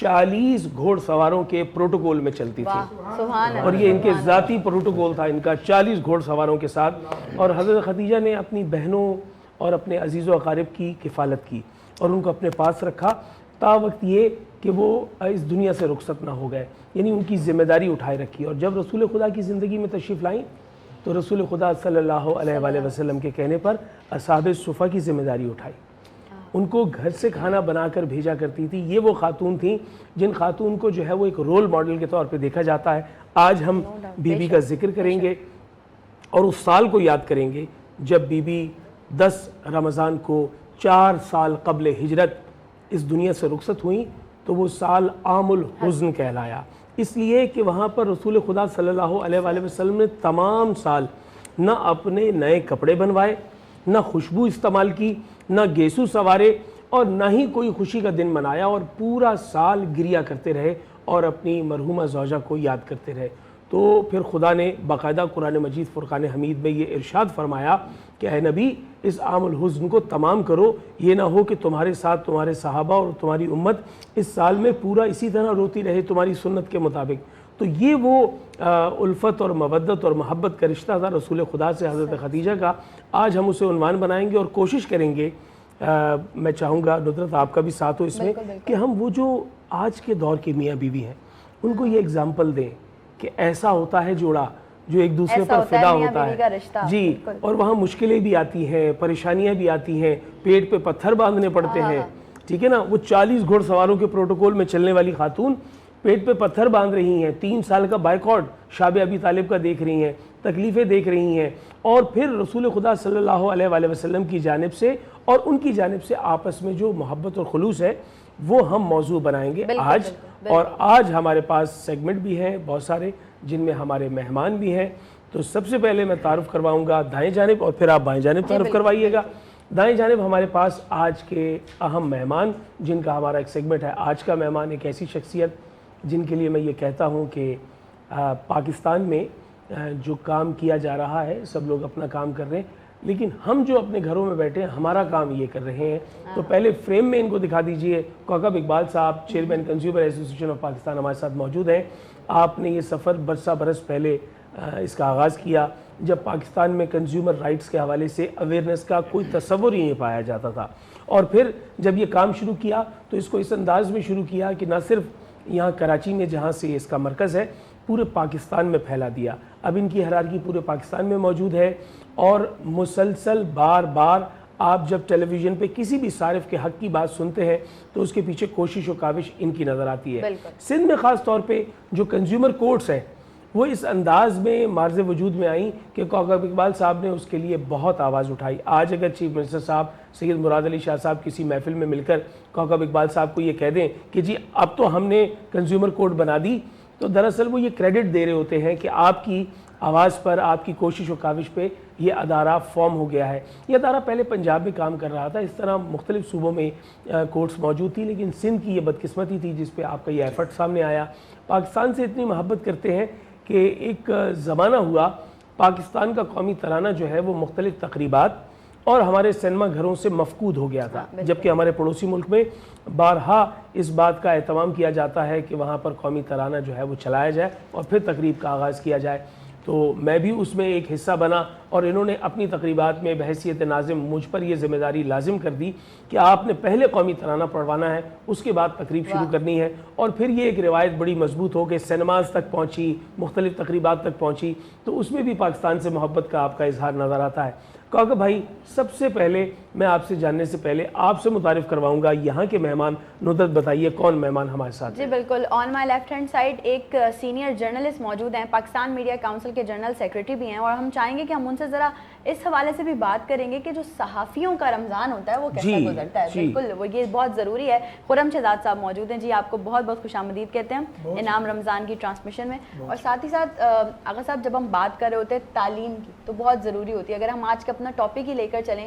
40 گھوڑ سواروں کے پروٹوکول میں چلتی تھی، سبحان اللہ، اور یہ ان کے ذاتی پروٹوکول تھا ان کا 40 گھوڑ سواروں کے ساتھ. اور حضرت خدیجہ نے اپنی بہنوں اور اپنے عزیز و اقارب کی کفالت کی اور ان کو اپنے پاس رکھا تا وقت یہ کہ وہ اس دنیا سے رخصت نہ ہو گئے، یعنی ان کی ذمہ داری اٹھائے رکھی. اور جب رسول خدا کی زندگی میں تشریف لائیں تو رسول خدا صلی اللہ علیہ وآلہ وسلم کے کہنے پر اصحاب صفہ کی ذمہ داری اٹھائی، ان کو گھر سے کھانا بنا کر بھیجا کرتی تھی. یہ وہ خاتون تھیں جن خاتون کو جو ہے وہ ایک رول ماڈل کے طور پہ دیکھا جاتا ہے. آج ہم بی بی کا ذکر کریں گے اور اس سال کو یاد کریں گے جب بی بی 10 رمضان کو 4 سال قبل ہجرت اس دنیا سے رخصت ہوئیں. تو وہ سال عام الحزن کہلایا، اس لیے کہ وہاں پر رسول خدا صلی اللہ علیہ وآلہ وسلم نے تمام سال نہ اپنے نئے کپڑے بنوائے، نہ خوشبو استعمال کی، نہ گیسو سوارے، اور نہ ہی کوئی خوشی کا دن منایا، اور پورا سال گریہ کرتے رہے اور اپنی مرحومہ زوجہ کو یاد کرتے رہے. تو پھر خدا نے باقاعدہ قرآن مجید فرقان حمید میں یہ ارشاد فرمایا کہ اے نبی اس عام الحزن کو تمام کرو، یہ نہ ہو کہ تمہارے ساتھ تمہارے صحابہ اور تمہاری امت اس سال میں پورا اسی طرح روتی رہے تمہاری سنت کے مطابق. تو یہ وہ الفت اور مودت اور محبت کا رشتہ تھا رسول خدا سے حضرت خدیجہ کا. آج ہم اسے عنوان بنائیں گے اور کوشش کریں گے، میں چاہوں گا ندرت آپ کا بھی ساتھ ہو اس میں، کہ ہم وہ جو آج کے دور کے میاں بیوی ہیں ان کو یہ اگزامپل دیں کہ ایسا ہوتا ہے جوڑا جو ایک دوسرے پر فدا ہوتا ہے. جی، اور وہاں مشکلیں بھی آتی ہیں، پریشانیاں بھی آتی ہیں، پیٹ پہ پتھر باندھنے پڑتے ہیں، ٹھیک ہے نا. وہ 40 گھوڑ سواروں کے پروٹوکول میں چلنے والی خاتون پیٹ پہ پتھر باندھ رہی ہیں، 3 سال کا بائیکاٹ شاب ابی طالب کا دیکھ رہی ہیں، تکلیفیں دیکھ رہی ہیں، اور پھر رسول خدا صلی اللہ علیہ وآلہ وسلم کی جانب سے اور ان کی جانب سے آپس میں جو محبت اور خلوص ہے وہ ہم موضوع بنائیں گے آج. اور آج ہمارے پاس سیگمنٹ بھی ہیں بہت سارے جن میں ہمارے مہمان بھی ہیں. تو سب سے پہلے میں تعارف کرواؤں گا دائیں جانب اور پھر آپ بائیں جانب تعارف کروائیے گا. دائیں جانب ہمارے پاس آج کے اہم مہمان جن کا ہمارا ایک سیگمنٹ ہے. آج کا مہمان ایک ایسی شخصیت جن کے لیے میں یہ کہتا ہوں کہ پاکستان میں جو کام کیا جا رہا ہے سب لوگ اپنا کام کر رہے ہیں، لیکن ہم جو اپنے گھروں میں بیٹھے ہیں ہمارا کام یہ کر رہے ہیں. تو پہلے فریم میں ان کو دکھا دیجئے. کوکب اقبال صاحب چیئرمین کنزیومر ایسوسی ایشن آف پاکستان ہمارے ساتھ موجود ہیں. آپ نے یہ سفر برس پہلے اس کا آغاز کیا جب پاکستان میں کنزیومر رائٹس کے حوالے سے اویئرنیس کا کوئی تصور ہی نہیں پایا جاتا تھا، اور پھر جب یہ کام شروع کیا تو اس کو اس انداز میں شروع کیا کہ نہ صرف یہاں کراچی میں جہاں سے اس کا مرکز ہے پورے پاکستان میں پھیلا دیا. اب ان کی حرارگی پورے پاکستان میں موجود ہے، اور مسلسل بار بار آپ جب ٹیلی ویژن پہ کسی بھی صارف کے حق کی بات سنتے ہیں تو اس کے پیچھے کوشش و کاوش ان کی نظر آتی ہے. سندھ میں خاص طور پہ جو کنزیومر کورٹس ہیں وہ اس انداز میں مارز وجود میں آئیں کہ کوکب اقبال صاحب نے اس کے لیے بہت آواز اٹھائی. آج اگر چیف منسٹر صاحب سید مراد علی شاہ صاحب کسی محفل میں مل کر کوکب اقبال صاحب کو یہ کہہ دیں کہ جی اب تو ہم نے کنزیومر کورٹ بنا دی، تو دراصل وہ یہ کریڈٹ دے رہے ہوتے ہیں کہ آپ کی آواز پر، آپ کی کوشش و کاوش پہ یہ ادارہ فارم ہو گیا ہے. یہ ادارہ پہلے پنجاب میں کام کر رہا تھا، اس طرح مختلف صوبوں میں کورٹس موجود تھی، لیکن سندھ کی یہ بدقسمتی تھی جس پہ آپ کا یہ ایفرٹ سامنے آیا. پاکستان سے اتنی محبت کرتے ہیں کہ ایک زمانہ ہوا پاکستان کا قومی ترانہ جو ہے وہ مختلف تقریبات اور ہمارے سینما گھروں سے مفقود ہو گیا تھا، جبکہ ہمارے پڑوسی ملک میں بارہا اس بات کا اہتمام کیا جاتا ہے کہ وہاں پر قومی ترانہ جو ہے وہ چلایا جائے اور پھر تقریب کا آغاز کیا جائے. تو میں بھی اس میں ایک حصہ بنا، اور انہوں نے اپنی تقریبات میں بحیثیت ناظم مجھ پر یہ ذمہ داری لازم کر دی کہ آپ نے پہلے قومی ترانہ پڑھوانا ہے، اس کے بعد تقریب شروع کرنی ہے. اور پھر یہ ایک روایت بڑی مضبوط ہو کہ سینماز تک پہنچی، مختلف تقریبات تک پہنچی، تو اس میں بھی پاکستان سے محبت کا آپ کا اظہار نظر آتا ہے. کوکب بھائی، سب سے پہلے میں آپ سے جاننے سے پہلے آپ سے متعارف کرواؤں گا یہاں کے مہمان. ندرت بتائیے کون مہمان ہمارے ساتھ؟ جی بالکل، آن مائی لیفٹ ہینڈ سائڈ ایک سینئر جرنلسٹ موجود ہیں، پاکستان میڈیا کاؤنسل کے جنرل سیکریٹری بھی ہیں، اور ہم چاہیں گے کہ ہم ان سے ذرا اس حوالے سے بھی بات کریں گے کہ جو صحافیوں کا رمضان ہوتا ہے وہ کیسا گزرتا ہے. بالکل، وہ یہ بہت ضروری ہے. خرم شہزاد صاحب موجود ہیں. جی آپ کو بہت بہت خوش آمدید کہتے ہیں انعام رمضان کی ٹرانسمیشن میں. اور ساتھ ہی ساتھ آغا صاحب، جب ہم بات کر رہے ہوتے ہیں تعلیم کی تو بہت ضروری ہوتی ہے. اگر ہم آج کا اپنا ٹاپک ہی لے کر چلیں،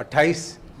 28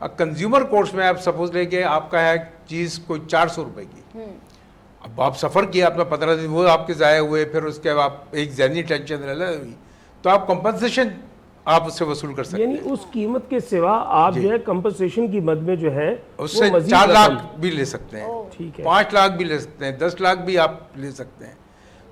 اب کنزیومر کورٹس میں آپ سپوز لیں کہ آپ کا ہے چیز کوئی 400 روپے کی, اب آپ سفر کیا اپنا 15 دن, وہ آپ کے ضائع ہوئے, پھر اس کے بعد ایک ذہنی ٹینشن ہوئی, تو آپ کمپنسیشن آپ اس سے وصول کر سکتے ہیں. یعنی اس قیمت کے سوا آپ جو ہے کمپنسیشن کی مد میں جو ہے اس سے 4 لاکھ بھی لے سکتے ہیں, 5 لاکھ بھی لے سکتے ہیں, 10 لاکھ بھی آپ لے سکتے ہیں.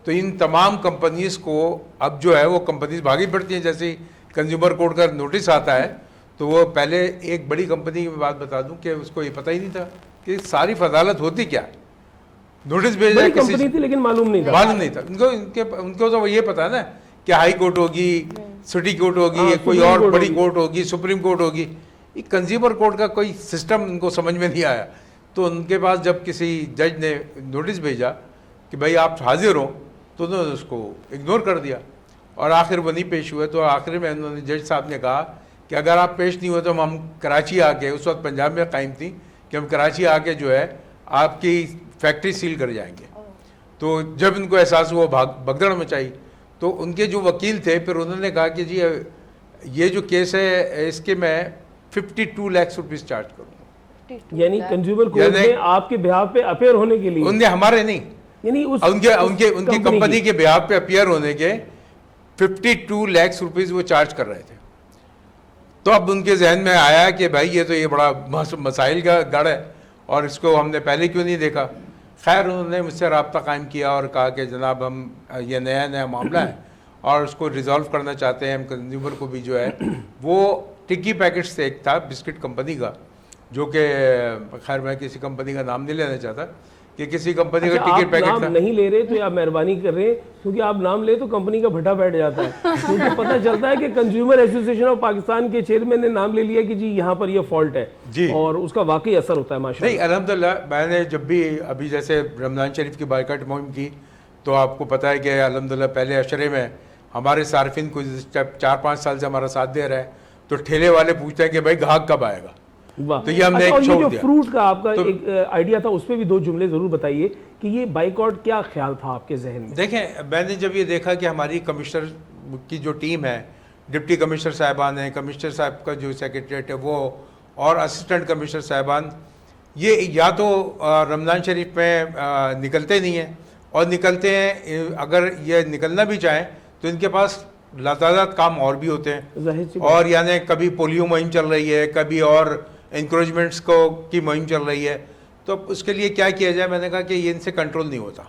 تو ان تمام کمپنیز کو اب جو ہے وہ کمپنیز بھاگی پڑتی ہیں. جیسے کنزیومر کورٹ کا نوٹس آتا ہے تو وہ پہلے ایک بڑی کمپنی کی بات بتا دوں کہ اس کو یہ پتہ ہی نہیں تھا کہ ساری فضالت ہوتی کیا ہے. نوٹس بھیجا ہے کسی کمپنی تھی لیکن معلوم نہیں تھا, ان کو تو یہ پتا ہے نا کہ ہائی کورٹ ہوگی, سٹی کورٹ ہوگی, کوئی اور بڑی کورٹ ہوگی, سپریم کورٹ ہوگی. یہ کنزیومر کورٹ کا کوئی سسٹم ان کو سمجھ میں نہیں آیا. تو ان کے پاس جب کسی جج نے نوٹس بھیجا کہ بھائی آپ حاضر ہو, تو انہوں نے اس کو اگنور کر دیا اور آخر وہ نہیں پیش ہوئے. تو آخر میں انہوں نے جج صاحب نے کہا کہ اگر آپ پیش نہیں ہوئے تو ہم کراچی آ کے, اس وقت پنجاب میں قائم تھی, کہ ہم کراچی آ کے جو ہے آپ کی فیکٹری سیل کر جائیں گے. تو جب ان کو احساس ہوا بھگدڑ مچائی. تو ان کے جو وکیل تھے پھر انہوں نے کہا کہ جی یہ جو کیس ہے اس کے میں 52 لاکھ روپیز چارج کروں. یعنی کنزیومر کورٹ میں آپ کے بہاف پہ اپیئر ہونے کے لیے, ان نے ہمارے نہیں, یعنی ان کی کمپنی کے بہاف پہ اپیئر ہونے کے 52 لاکھ روپیز وہ چارج کر رہے تھے. تو اب ان کے ذہن میں آیا کہ بھائی یہ تو یہ بڑا مسائل کا گڑھ ہے اور اس کو ہم نے پہلے کیوں نہیں دیکھا. خیر انہوں نے مجھ سے رابطہ قائم کیا اور کہا کہ جناب ہم یہ نیا معاملہ ہے اور اس کو ریزالو کرنا چاہتے ہیں. ہم کنزیومر کو بھی جو ہے وہ ٹکی پیکٹ سے ایک تھا بسکٹ کمپنی کا, جو کہ خیر میں کسی کمپنی کا نام نہیں لینا چاہتا کہ کسی کمپنی کا ٹکٹ پیکٹ تھا. نام نہیں لے رہے تو آپ مہربانی کر رہے ہیں, کیونکہ آپ نام لے تو کمپنی کا بھٹا بیٹھ جاتا ہے. کیونکہ پتہ چلتا ہے کہ کنزیومر ایسوسیشن آف پاکستان کے چیئرمین نے نام لے لیا کہ جی یہاں پر یہ فالٹ ہے, اور اس کا واقعی اثر ہوتا ہے ماشاء اللہ. نہیں الحمدللہ, میں نے جب بھی ابھی جیسے رمضان شریف کی بائیکاٹ مہم کی تو آپ کو پتہ ہے کہ الحمدللہ پہلے عشرے میں ہمارے صارفین کو 4-5 سال سے ہمارا ساتھ دے رہے ہیں, تو ٹھیلے والے پوچھتے ہیں کہ بھائی گاہک کب آئے گا. تو یہ ہم نے ایک شوق دیا. فروٹ کا آپ کا ایک آئیڈیا تھا, اس پہ بھی 2 جملے ضرور بتائیے کہ یہ بائیکاٹ کیا خیال تھا آپ کے ذہن میں. دیکھیں میں نے جب یہ دیکھا کہ ہماری کمشنر کی جو ٹیم ہے, ڈپٹی کمشنر صاحبان ہیں, کمشنر صاحب کا جو سیکریٹریٹ ہے وہ, اور اسسٹنٹ کمشنر صاحبان, یہ یا تو رمضان شریف میں نکلتے نہیں ہیں, اور نکلتے ہیں اگر یہ نکلنا بھی چاہیں تو ان کے پاس لاتعداد کام اور بھی ہوتے ہیں. اور یعنی کبھی پولیو مہم چل رہی ہے, کبھی اور انکریجمنٹس کی مہم چل رہی ہے. تو اس کے لیے کیا کیا جائے, میں نے کہا کہ یہ ان سے کنٹرول نہیں ہوتا.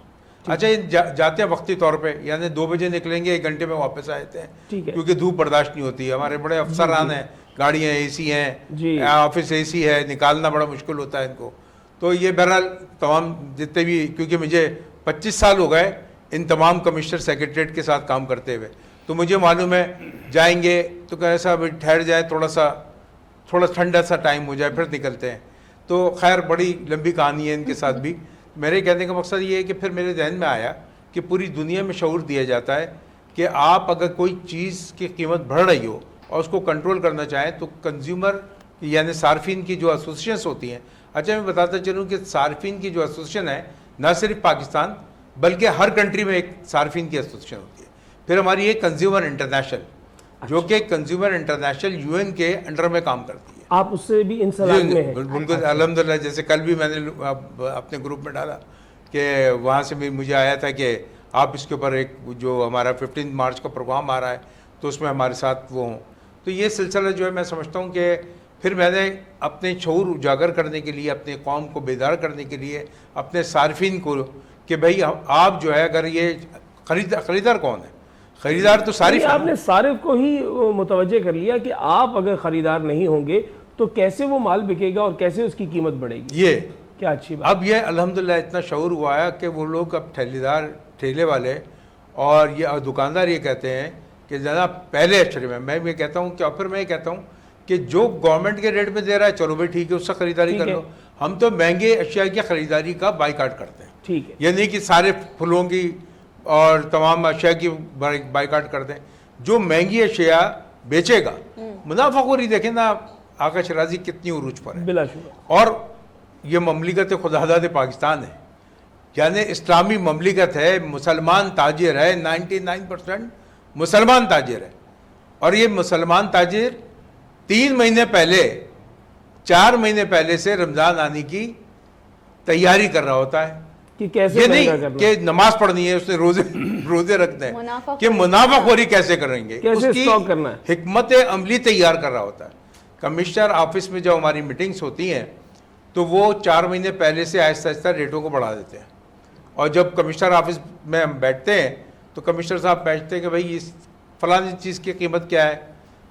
اچھا یہ جاتے ہیں وقتی طور پہ, یعنی 2 بجے نکلیں گے 1 گھنٹے میں واپس آتے ہیں, کیونکہ دھوپ برداشت نہیں ہوتی ہے. ہمارے بڑے افسران ہیں, گاڑیاں اے سی ہیں, آفس اے سی ہے, نکالنا بڑا مشکل ہوتا ہے ان کو. تو یہ بہرحال تمام جتنے بھی, کیونکہ مجھے 25 سال ہو گئے ان تمام کمشنر سیکریٹریٹ کے ساتھ کام کرتے ہوئے, تو مجھے معلوم ہے جائیں گے تو ایسا ٹھہر جائے, تھوڑا ٹھنڈا سا ٹائم ہو جائے, پھر نکلتے ہیں. تو خیر بڑی لمبی کہانی ہے ان کے ساتھ بھی. میرے کہنے کا مقصد یہ ہے کہ پھر میرے ذہن میں آیا کہ پوری دنیا میں شعور دیا جاتا ہے کہ آپ اگر کوئی چیز کی قیمت بڑھ رہی ہو اور اس کو کنٹرول کرنا چاہیں تو کنزیومر یعنی صارفین کی جو ایسوسیشنز ہوتی ہیں. اچھا میں بتاتا چلوں کہ صارفین کی جو ایسوسیشن ہے نہ صرف پاکستان بلکہ ہر کنٹری میں ایک صارفین کی ایسوسیشن ہوتی ہے. پھر ہماری ایک کنزیومر انٹرنیشنل, جو کہ کنزیومر انٹرنیشنل UN کے انڈر میں کام کرتی ہے. آپ اس سے بھی انسلاک میں ہیں؟ بالکل الحمدللہ. جیسے کل بھی میں نے اپنے گروپ میں ڈالا کہ وہاں سے بھی مجھے آیا تھا کہ آپ اس کے اوپر ایک جو ہمارا 15 مارچ کا پروگرام آ رہا ہے تو اس میں ہمارے ساتھ وہ ہوں. تو یہ سلسلہ جو ہے میں سمجھتا ہوں کہ پھر میں نے اپنے شعور اجاگر کرنے کے لیے, اپنے قوم کو بیدار کرنے کے لیے, اپنے صارفین کو کہ بھائی آپ جو ہے اگر یہ خریدار کون ہے, خریدار تو صارف ہے. آپ نے صارف کو ہی متوجہ کر لیا کہ آپ اگر خریدار نہیں ہوں گے تو کیسے وہ مال بکے گا اور کیسے اس کی قیمت بڑھے گی. یہ کیا اچھی بات. اب یہ الحمدللہ اتنا شعور ہوا ہے کہ وہ لوگ اب ٹھیلے والے اور یہ دکاندار یہ کہتے ہیں کہ جناب پہلے اشرے میں یہ کہتا ہوں کہ, اور پھر میں یہ کہتا ہوں کہ جو گورنمنٹ کے ریٹ میں دے رہا ہے چلو بھائی ٹھیک ہے اس سے خریداری کر لو. ہم تو مہنگے اشیاء کی خریداری کا بائیکاٹ کرتے ہیں. ٹھیک ہے, یہ نہیں کہ سارے پھلوں کی اور تمام اشیاء کی بائیکاٹ کر دیں. جو مہنگی اشیاء بیچے گا منافع خوری دیکھیں نا آقا شرازی کتنی عروج پر ہے. بلا شبہ. اور یہ مملکت خداداد پاکستان ہے, یعنی اسلامی مملکت ہے, مسلمان تاجر ہے, 99% مسلمان تاجر ہے. اور یہ مسلمان تاجر 3 مہینے پہلے 4 مہینے پہلے سے رمضان آنے کی تیاری کر رہا ہوتا ہے. کہ کیسے یہ مہنگا نہیں کرنا کہ نماز پڑھنی ہے اس نے روزے رکھتے ہیں کہ منافع خوری کیسے کریں گے, کیسے اس کی اسٹاک کرنا ہے. حکمت عملی تیار کر رہا ہوتا ہے. کمشنر آفس میں جب ہماری میٹنگز ہوتی ہیں تو وہ 4 مہینے پہلے سے آہستہ آہستہ ریٹوں کو بڑھا دیتے ہیں, اور جب کمشنر آفس میں ہم بیٹھتے ہیں تو کمشنر صاحب پوچھتے ہیں کہ بھائی اس فلانی چیز کی قیمت کیا ہے,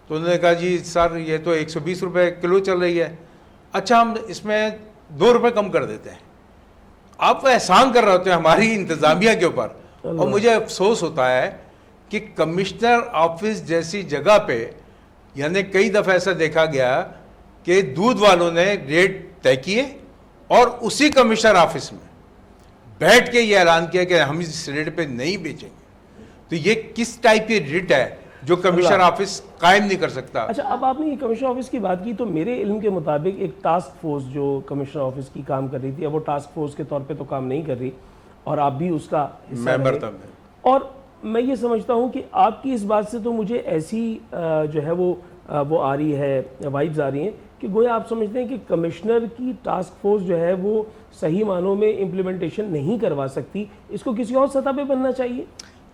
تو انہوں نے کہا جی سر یہ تو 120 روپے کلو چل رہی ہے, اچھا ہم اس میں 2 روپے کم کر دیتے ہیں. آپ احسان کر رہے ہوتے ہیں ہماری انتظامیہ کے اوپر, اور مجھے افسوس ہوتا ہے کہ کمشنر آفس جیسی جگہ پہ یعنی کئی دفعہ ایسا دیکھا گیا کہ دودھ والوں نے ریٹ طے کیے اور اسی کمشنر آفس میں بیٹھ کے یہ اعلان کیا کہ ہم اس ریٹ پہ نہیں بیچیں گے. تو یہ کس ٹائپ کی ریٹ ہے جو کمشنر آفس قائم نہیں کر سکتا. اچھا, اب آپ نے یہ کمشنر آفس کی بات کی تو میرے علم کے مطابق ایک ٹاسک فورس جو کمشنر آفس کی کام کر رہی تھی, اب وہ ٹاسک فورس کے طور پہ تو کام نہیں کر رہی اور آپ بھی اس کا حصہ رہے, اور میں یہ سمجھتا ہوں کہ آپ کی اس بات سے تو مجھے ایسی جو ہے وہ آ رہی ہے, وائبز آ رہی ہیں کہ گویا آپ سمجھتے ہیں کہ کمشنر کی ٹاسک فورس جو ہے وہ صحیح معنوں میں امپلیمنٹیشن نہیں کروا سکتی, اس کو کسی اور سطح پہ بننا چاہیے.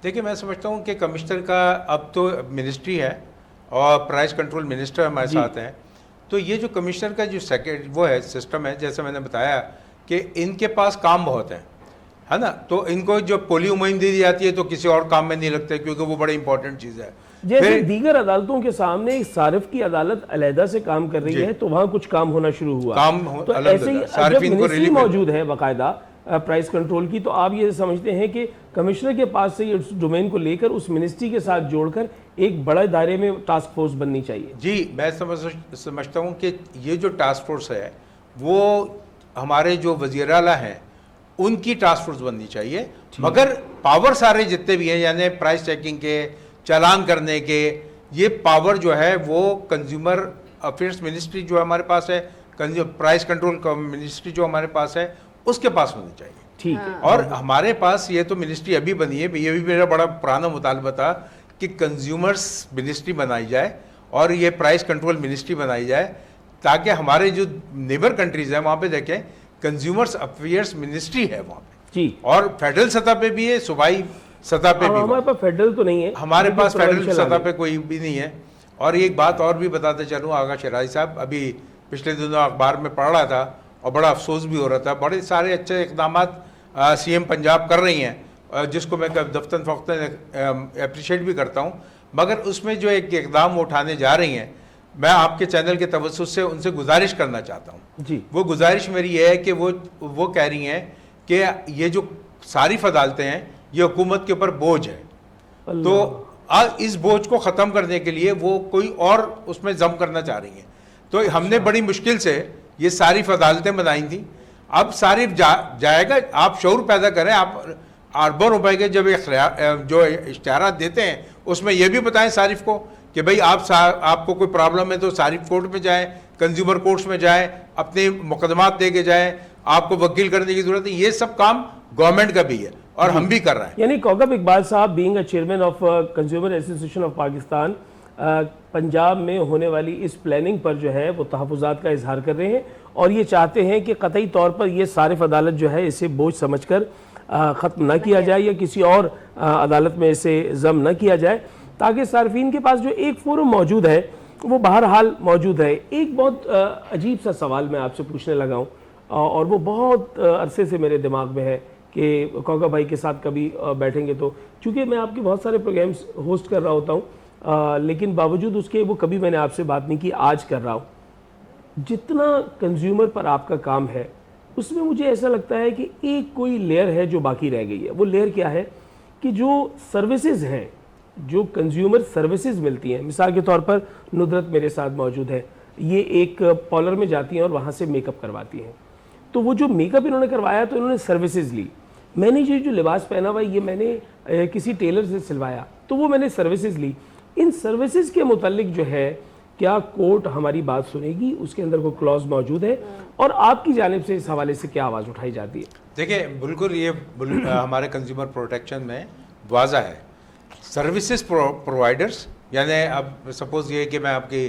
دیکھیں میں سمجھتا ہوں کہ کمشنر کا اب تو منسٹری ہے اور پرائز کنٹرول منسٹر ہمارے ساتھ ہیں, تو یہ جو کمشنر کا جو وہ ہے سسٹم ہے, جیسے میں نے بتایا کہ ان کے پاس کام بہت ہیں, ہے نا, تو ان کو جو پولیو مہم دی جاتی ہے تو کسی اور کام میں نہیں لگتے کیونکہ وہ بڑی امپورٹنٹ چیز ہے. جیسے دیگر عدالتوں کے سامنے صارف کی عدالت علیحدہ سے کام کر رہی ہے تو وہاں کچھ کام ہونا شروع ہوا, تو ایسے ہی جب منسٹری موجود ہے باقاعدہ پرائز کنٹرول کی, تو آپ یہ سمجھتے ہیں کہ کمشنر کے پاس سے اس ڈومین کو لے کر اس منسٹری کے ساتھ جوڑ کر ایک بڑے دائرے میں ٹاسک فورس بننی چاہیے. جی میں سمجھتا ہوں کہ یہ جو ٹاسک فورس ہے وہ ہمارے جو وزیر اعلیٰ ہیں ان کی ٹاسک فورس بننی چاہیے, مگر پاور سارے جتنے بھی ہیں یعنی پرائز چیکنگ کے, چالان کرنے کے, یہ پاور جو ہے وہ کنزیومر افیئرس منسٹری جو ہمارے پاس ہے, پرائز کنٹرول منسٹری جو ہمارے پاس ہے اس کے پاس ہونی چاہیے. ٹھیک ہے, اور ہمارے پاس یہ تو منسٹری ابھی بنی ہے, یہ بھی میرا بڑا پرانا مطالبہ تھا کہ کنزیومرس منسٹری بنائی جائے اور یہ پرائز کنٹرول منسٹری بنائی جائے, تاکہ ہمارے جو نیبر کنٹریز ہیں وہاں پہ دیکھیں کنزیومرس افیئرس منسٹری ہے وہاں پہ, جی, اور فیڈرل سطح پہ بھی ہے, صوبائی سطح پہ بھی. ہمارے پاس فیڈرل تو نہیں ہے, ہمارے پاس فیڈرل سطح پہ کوئی بھی نہیں ہے. اور ایک بات اور بھی بتاتے چلوں آغا شیرازی صاحب, ابھی پچھلے دنوں اخبار میں پڑھ رہا تھا اور بڑا افسوس بھی ہو رہا تھا, بڑے سارے اچھے اقدامات سی ایم پنجاب کر رہی ہیں جس کو میں دفتن فوقتاً اپریشیٹ بھی کرتا ہوں, مگر اس میں جو ایک اقدام وہ اٹھانے جا رہی ہیں, میں آپ کے چینل کے توسط سے ان سے گزارش کرنا چاہتا ہوں. جی, وہ گزارش میری یہ ہے کہ وہ کہہ رہی ہیں کہ یہ جو صارف عدالتیں ہیں یہ حکومت کے اوپر بوجھ ہے, تو اس بوجھ کو ختم کرنے کے لیے وہ کوئی اور اس میں ضم کرنا چاہ رہی ہیں. تو ہم نے بڑی مشکل سے یہ صارف عدالتیں بنائی تھیں, اب صارف جائے گا, آپ شعور پیدا کریں, آپ اربوں روپے کے جب جو اشتہارات دیتے ہیں اس میں یہ بھی بتائیں صارف کو کہ بھئی آپ کو کوئی پرابلم ہے تو صارف کورٹ میں جائیں, کنزیومر کورٹس میں جائیں, اپنے مقدمات دے کے جائیں, آپ کو وکیل کرنے کی ضرورت ہے. یہ سب کام گورنمنٹ کا بھی ہے اور ہم بھی کر رہے ہیں. یعنی کوکب اقبال صاحب being a chairman of consumer association of Pakistan Punjab میں ہونے والی اس پلاننگ پر جو ہے وہ تحفظات کا اظہار کر رہے ہیں اور یہ چاہتے ہیں کہ قطعی طور پر یہ صارف عدالت جو ہے اسے بوجھ سمجھ کر ختم نہ کیا جائے یا کسی اور عدالت میں اسے ضم نہ کیا جائے, تاکہ صارفین کے پاس جو ایک فورم موجود ہے وہ بہرحال موجود ہے. ایک بہت عجیب سا سوال میں آپ سے پوچھنے لگا ہوں اور وہ بہت عرصے سے میرے دماغ میں ہے کہ کوکا بھائی کے ساتھ کبھی بیٹھیں گے تو, چونکہ میں آپ کے بہت سارے پروگرامز ہوسٹ کر رہا ہوتا ہوں لیکن باوجود اس کے وہ کبھی میں نے آپ سے بات نہیں کی, آج کر رہا ہوں. جتنا کنزیومر پر آپ کا کام ہے اس میں مجھے ایسا لگتا ہے کہ ایک کوئی لیئر ہے جو باقی رہ گئی ہے. وہ لیئر کیا ہے کہ جو سروسز ہیں, جو کنزیومر سروسز ملتی ہیں, مثال کے طور پر ندرت میرے ساتھ موجود ہے, یہ ایک پارلر میں جاتی ہیں اور وہاں سے میک اپ کرواتی ہیں, تو وہ جو میک اپ انہوں نے کروایا تو انہوں نے سروسز لی. میں نے یہ جو لباس پہنا ہوا یہ میں نے کسی ٹیلر سے سلوایا تو وہ میں نے سروسز لی. ان سروسز کے متعلق جو ہے کیا کورٹ ہماری بات سنے گی, اس کے اندر کوئی کلوز موجود ہے اور آپ کی جانب سے اس حوالے سے کیا آواز اٹھائی جاتی ہے؟ دیکھیں بالکل یہ ہمارے کنزیومر پروٹیکشن میں واضح ہے. سروسز پرووائڈرز یعنی اب سپوز یہ کہ میں آپ کی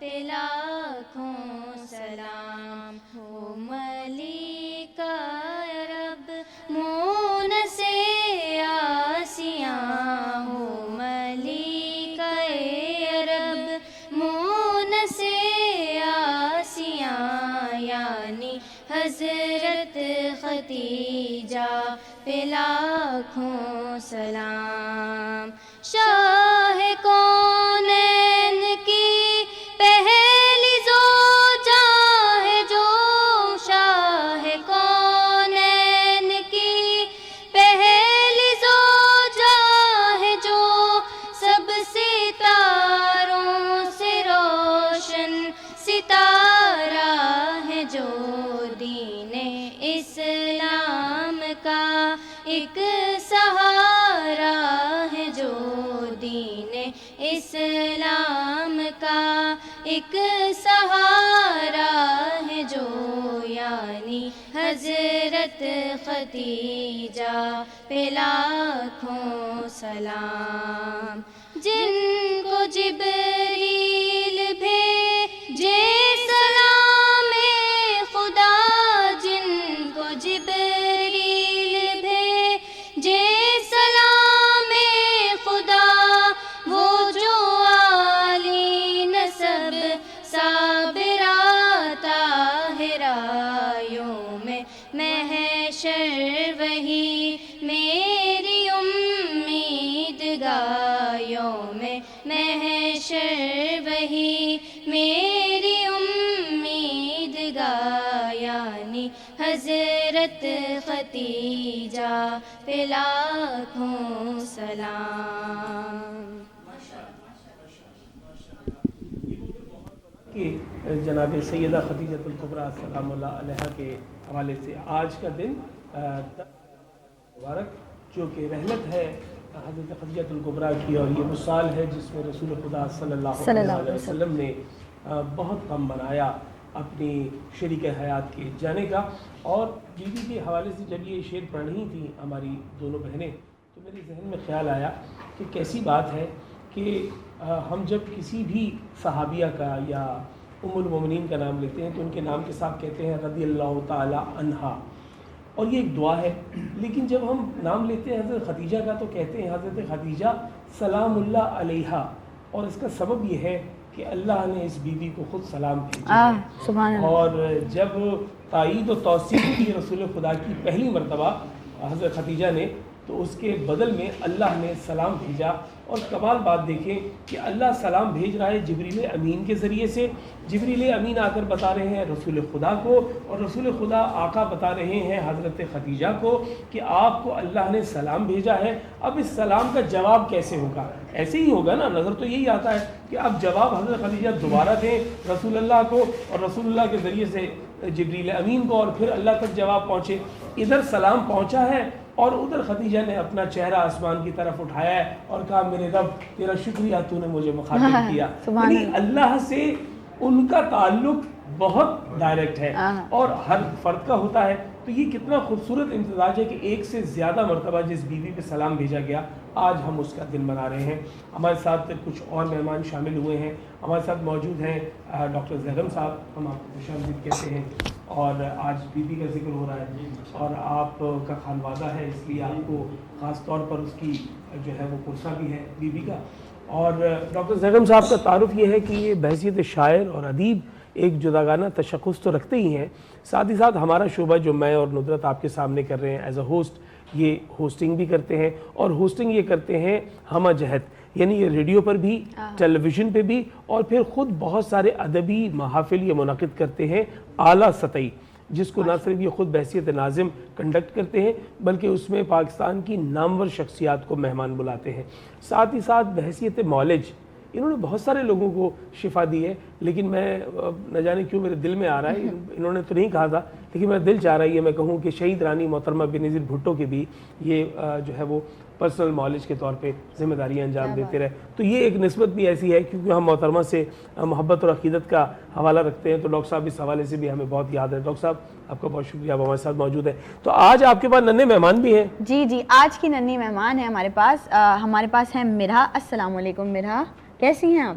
پہ لاکھوں سلام ہو ملیکہ عرب مونس آسیاں ہو ملیکہ عرب مونس آسیاں یعنی حضرت ختیجہ پہ لاکھوں سلام شاہ کونین کی پہلی زوجہ ہے جو شاہ کونین کی پہلی زوجہ ہے جو سب ستاروں سے روشن ستارہ ہے جو دین اسلام کا ایک سہارا ہے جو دین اسلام کا ایک سہارا ہے جو یعنی حضرت ختیجہ پہ لاکھوں سلام جن کو جبریل بھیجے سلام خدا جن کو جبریل بھیجے سلام خدا وہ جو عالی نسب صابرات طاہرایوں میں محشر وہی میری امیدگاہوں میں محشر وہی میری امیدگاہ یعنی حضرت ختیجہ پہ لاکھوں سلام کہ جناب سیدہ خدیجہ الکبریٰ سلام اللہ علیہا کے حوالے سے آج کا دن مبارک جو کہ رحلت ہے حضرت خدیجہ الکبریٰ کی، اور یہ وہ سال ہے جس میں رسول خدا صلی اللہ علیہ وسلم نے بہت کم منایا اپنی شریک حیات کے جانے کا. اور بیوی کے حوالے سے جب یہ شعر پڑھ رہی تھیں ہماری دونوں بہنیں تو میرے ذہن میں خیال آیا کہ کیسی بات ہے کہ ہم جب کسی بھی صحابیہ کا یا ام المومنین کا نام لیتے ہیں تو ان کے نام کے ساتھ کہتے ہیں رضی اللہ تعالی عنہا، اور یہ ایک دعا ہے. لیکن جب ہم نام لیتے ہیں حضرت خدیجہ کا تو کہتے ہیں حضرت خدیجہ سلام اللہ علیہا، اور اس کا سبب یہ ہے کہ اللہ نے اس بیوی کو خود سلام بھیجا ہے. سبحان اللہ. اور جب تائید و توثیق کی رسول خدا کی پہلی مرتبہ حضرت خدیجہ نے تو اس کے بدل میں اللہ نے سلام بھیجا. اور کمال بات دیکھیں کہ اللہ سلام بھیج رہا ہے جبریل امین کے ذریعے سے. جبریل امین آ کر بتا رہے ہیں رسول خدا کو، اور رسول خدا آقا بتا رہے ہیں حضرت خدیجہ کو کہ آپ کو اللہ نے سلام بھیجا ہے. اب اس سلام کا جواب کیسے ہوگا؟ ایسے ہی ہوگا نا، نظر تو یہی آتا ہے کہ اب جواب حضرت خدیجہ دوبارہ دیں رسول اللہ کو، اور رسول اللہ کے ذریعے سے جبریل امین کو، اور پھر اللہ تک جواب پہنچے. ادھر سلام پہنچا ہے اور ادھر خدیجہ نے اپنا چہرہ آسمان کی طرف اٹھایا ہے اور کہا میرے رب تیرا شکریہ تو نے مجھے مخاطب کیا. یعنی اللہ سے ان کا تعلق بہت ڈائریکٹ ہے اور ہر فرد کا ہوتا ہے. تو یہ کتنا خوبصورت امتزاج ہے کہ ایک سے زیادہ مرتبہ جس بیوی پہ سلام بھیجا گیا آج ہم اس کا دن منا رہے ہیں. ہمارے ساتھ کچھ اور مہمان شامل ہوئے ہیں. ہمارے ساتھ موجود ہیں ڈاکٹر زہرم صاحب، ہم آپ کو خوش آمدید کہتے ہیں. اور آج بیوی کا ذکر ہو رہا ہے اور آپ کا خانوادہ ہے، اس لیے آپ کو خاص طور پر اس کی جو ہے وہ پرسہ بھی ہے بیوی کا. اور ڈاکٹر زہرم صاحب کا تعارف یہ ہے کہ یہ بحیثیت شاعر اور ادیب ایک جداگانہ تشخص تو رکھتے ہی ہیں، ساتھ ہی ساتھ ہمارا شعبہ جو میں اور ندرت آپ کے سامنے کر رہے ہیں ایز اے ہوسٹ، یہ ہوسٹنگ بھی کرتے ہیں. اور ہوسٹنگ یہ کرتے ہیں ہمہ جہت، یعنی یہ ریڈیو پر بھی، ٹیلی ویژن پہ بھی، اور پھر خود بہت سارے ادبی محافل یہ منعقد کرتے ہیں اعلیٰ سطحی، جس کو نہ صرف یہ خود بحیثیت ناظم کنڈکٹ کرتے ہیں بلکہ اس میں پاکستان کی نامور شخصیات کو مہمان بلاتے ہیں. ساتھ ہی ساتھ بحیثیت معالج انہوں نے بہت سارے لوگوں کو شفا دی ہے. لیکن میں نہ جانے کیوں میرے دل میں آ رہا ہے، انہوں نے تو نہیں کہا تھا لیکن میرا دل چاہ رہا ہے یہ میں کہوں کہ شہید رانی محترمہ بینظیر بھٹو کے بھی یہ جو ہے وہ پرسنل معالج کے طور پہ ذمہ داریاں انجام دیتے رہے. تو یہ ایک نسبت بھی ایسی ہے کیونکہ ہم محترمہ سے محبت اور عقیدت کا حوالہ رکھتے ہیں. تو ڈاکٹر صاحب اس حوالے سے بھی ہمیں بہت یاد ہے. ڈاکٹر صاحب آپ کا بہت شکریہ، آپ ہمارے ساتھ موجود ہیں. تو آج آپ کے پاس ننھے مہمان بھی ہیں. جی جی، آج کی ننھی مہمان ہے ہمارے پاس ہیں مرحا. السلام علیکم مرحا، کیسی ہیں آپ؟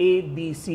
ABC,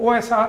OSR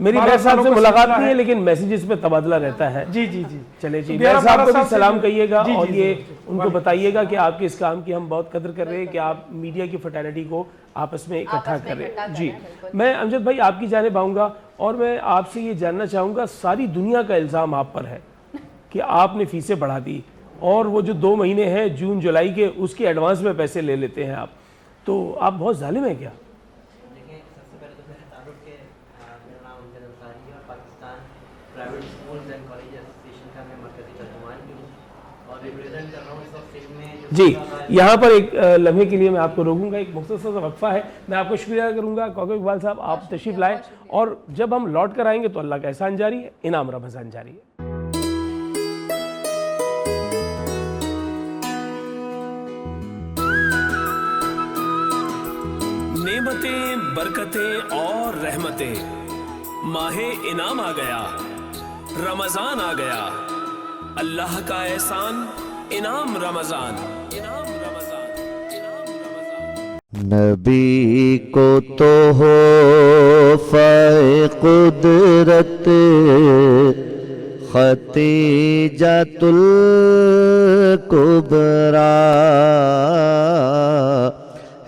میری بارہ میئر صاحب سالوں سے کا ملاقات سلسلہ نہیں ہے ہے۔ لیکن میسیجز پہ تبادلہ رہتا ہے. جی جی جی چلے جی، تو میئر صاحب کو بھی سے سلام کہیے گا جی اور جی یہ ضرور، ان کو بتائیے گا کہ آپ کے اس کام کی ہم بہت قدر کر رہے ہیں کہ آپ میڈیا کی فرٹرنٹی کو آپس میں اکٹھا کر رہے ہیں. جی میں امجد بھائی آپ کی جانب آؤں گا اور میں آپ سے یہ جاننا چاہوں گا، ساری دنیا کا الزام آپ پر ہے کہ آپ نے فیسیں بڑھا دی اور وہ جو 2 مہینے ہیں جون جولائی کے، اس کے ایڈوانس میں پیسے لے لیتے ہیں آپ، تو آپ بہت ظالم ہیں کیا؟ دیکھیں سب سے پہلے تو میرے تعارف کے میرا نام امجد انصاری ہے اور Pakistan private schools and college association کا میں مرکزی ترجمان بھی ہوں اور ریپریزنٹ کر رہا ہوں اس وقت سندھ میں جی یہاں پر ایک لمحے کے لیے میں آپ کو روکوں گا، ایک مختصر سا وقفہ ہے. میں آپ کو شکریہ ادا کروں گا کوکب اقبال صاحب، آپ تشریف لائے اور جب ہم لوٹ کر آئیں گے تو اللہ کا احسان جاری ہے، انعام رمضان جاری ہے. نعمتیں، برکتیں اور رحمتیں، ماہ انعام آ گیا، رمضان آ گیا، اللہ کا احسان انعام رمضان، انعام رمضان، انعام رمضان. نبی کو تو ہو قدرت ختیجۃ الکبریٰ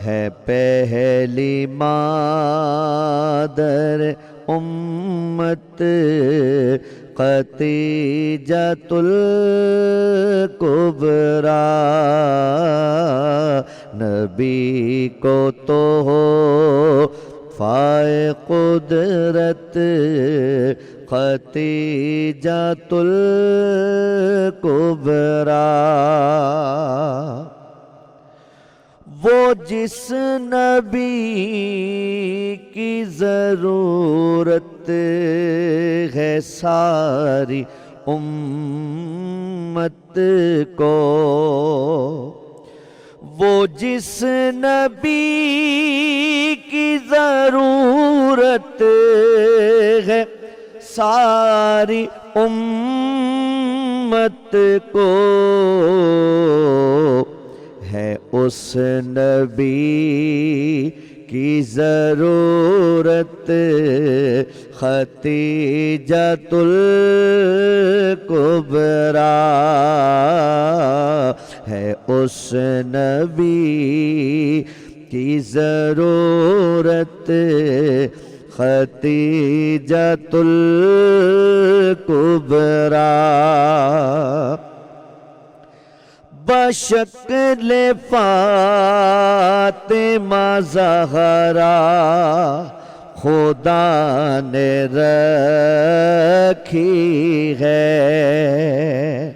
ہے پہلی مادر امت ختیجۃ الکبریٰ. نبی کو تو ہو فائق قدرت ختیجۃ الکبریٰ. وہ جس نبی کی ضرورت ہے ساری امت کو، وہ جس نبی کی ضرورت ہے ساری امت کو، ہے اس نبی کی ضرورت ختیجۃ الکبریٰ. ہے اس نبی کی ضرورت ختیجۃ الکبریٰ. بشکل فاطمہ زہرا خدا نے رکھی ہے،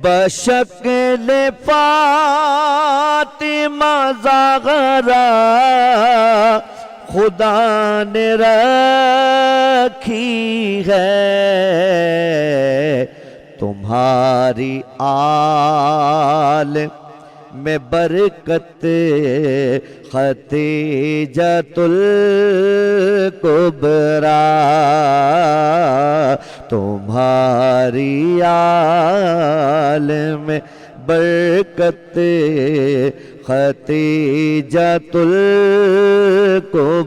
بشکل فاطمہ زہرا خدا نے رکھی ہے. تمہاری آل میں برکت ختیجۃ الکبریٰ. تمہاری آل میں برکت ختیجۃ الکبریٰ.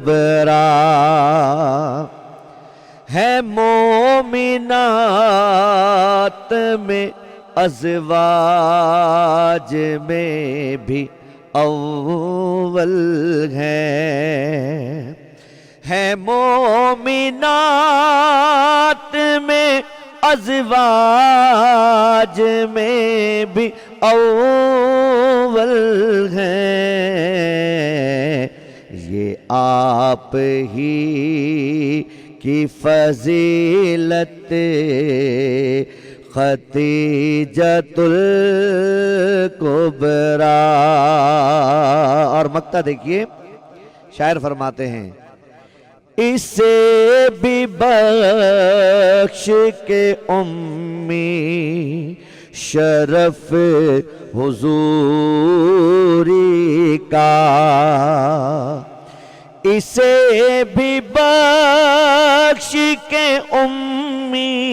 ہے مومنات میں ازواج میں بھی اول ہے مومنات میں ازواج میں بھی اول ہیں. یہ آپ ہی کی فضیلت ختیجۃ الکبریٰ. اور مقطع دیکھیے، شاعر فرماتے ہیں اسے بھی بخش کے امی شرف حضوری کا، اسے بھی بخش کے امی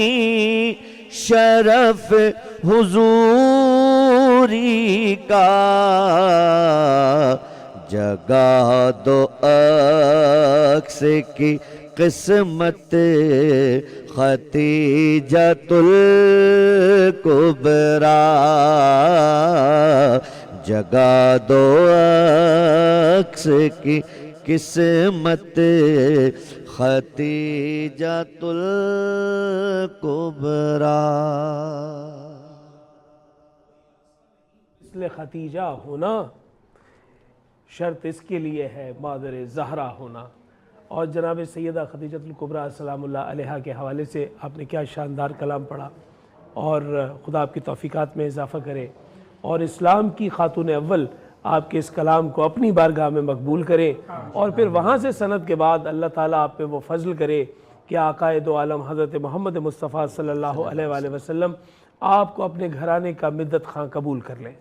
شرف حضوری کا. جگہ دو عکس کی قسمت ختیجۃ الکبریٰ جگا دو عکس کی قسمت ختیجۃ الکبریٰ. مثل ختیجہ ہونا شرط اس کے لیے ہے مادر زہرا ہونا. اور جناب سیدہ خدیجۃ الکبریٰ سلام اللہ علیہا کے حوالے سے آپ نے کیا شاندار کلام پڑھا, اور خدا آپ کی توفیقات میں اضافہ کرے, اور اسلام کی خاتون اول آپ کے اس کلام کو اپنی بارگاہ میں مقبول کرے, اور پھر وہاں سے سند کے بعد اللہ تعالیٰ آپ پہ وہ فضل کرے کہ آقائے دو عالم حضرت محمد مصطفیٰ صلی اللہ علیہ وآلہ وسلم آپ کو اپنے گھرانے کا مدت خواں قبول کر لیں.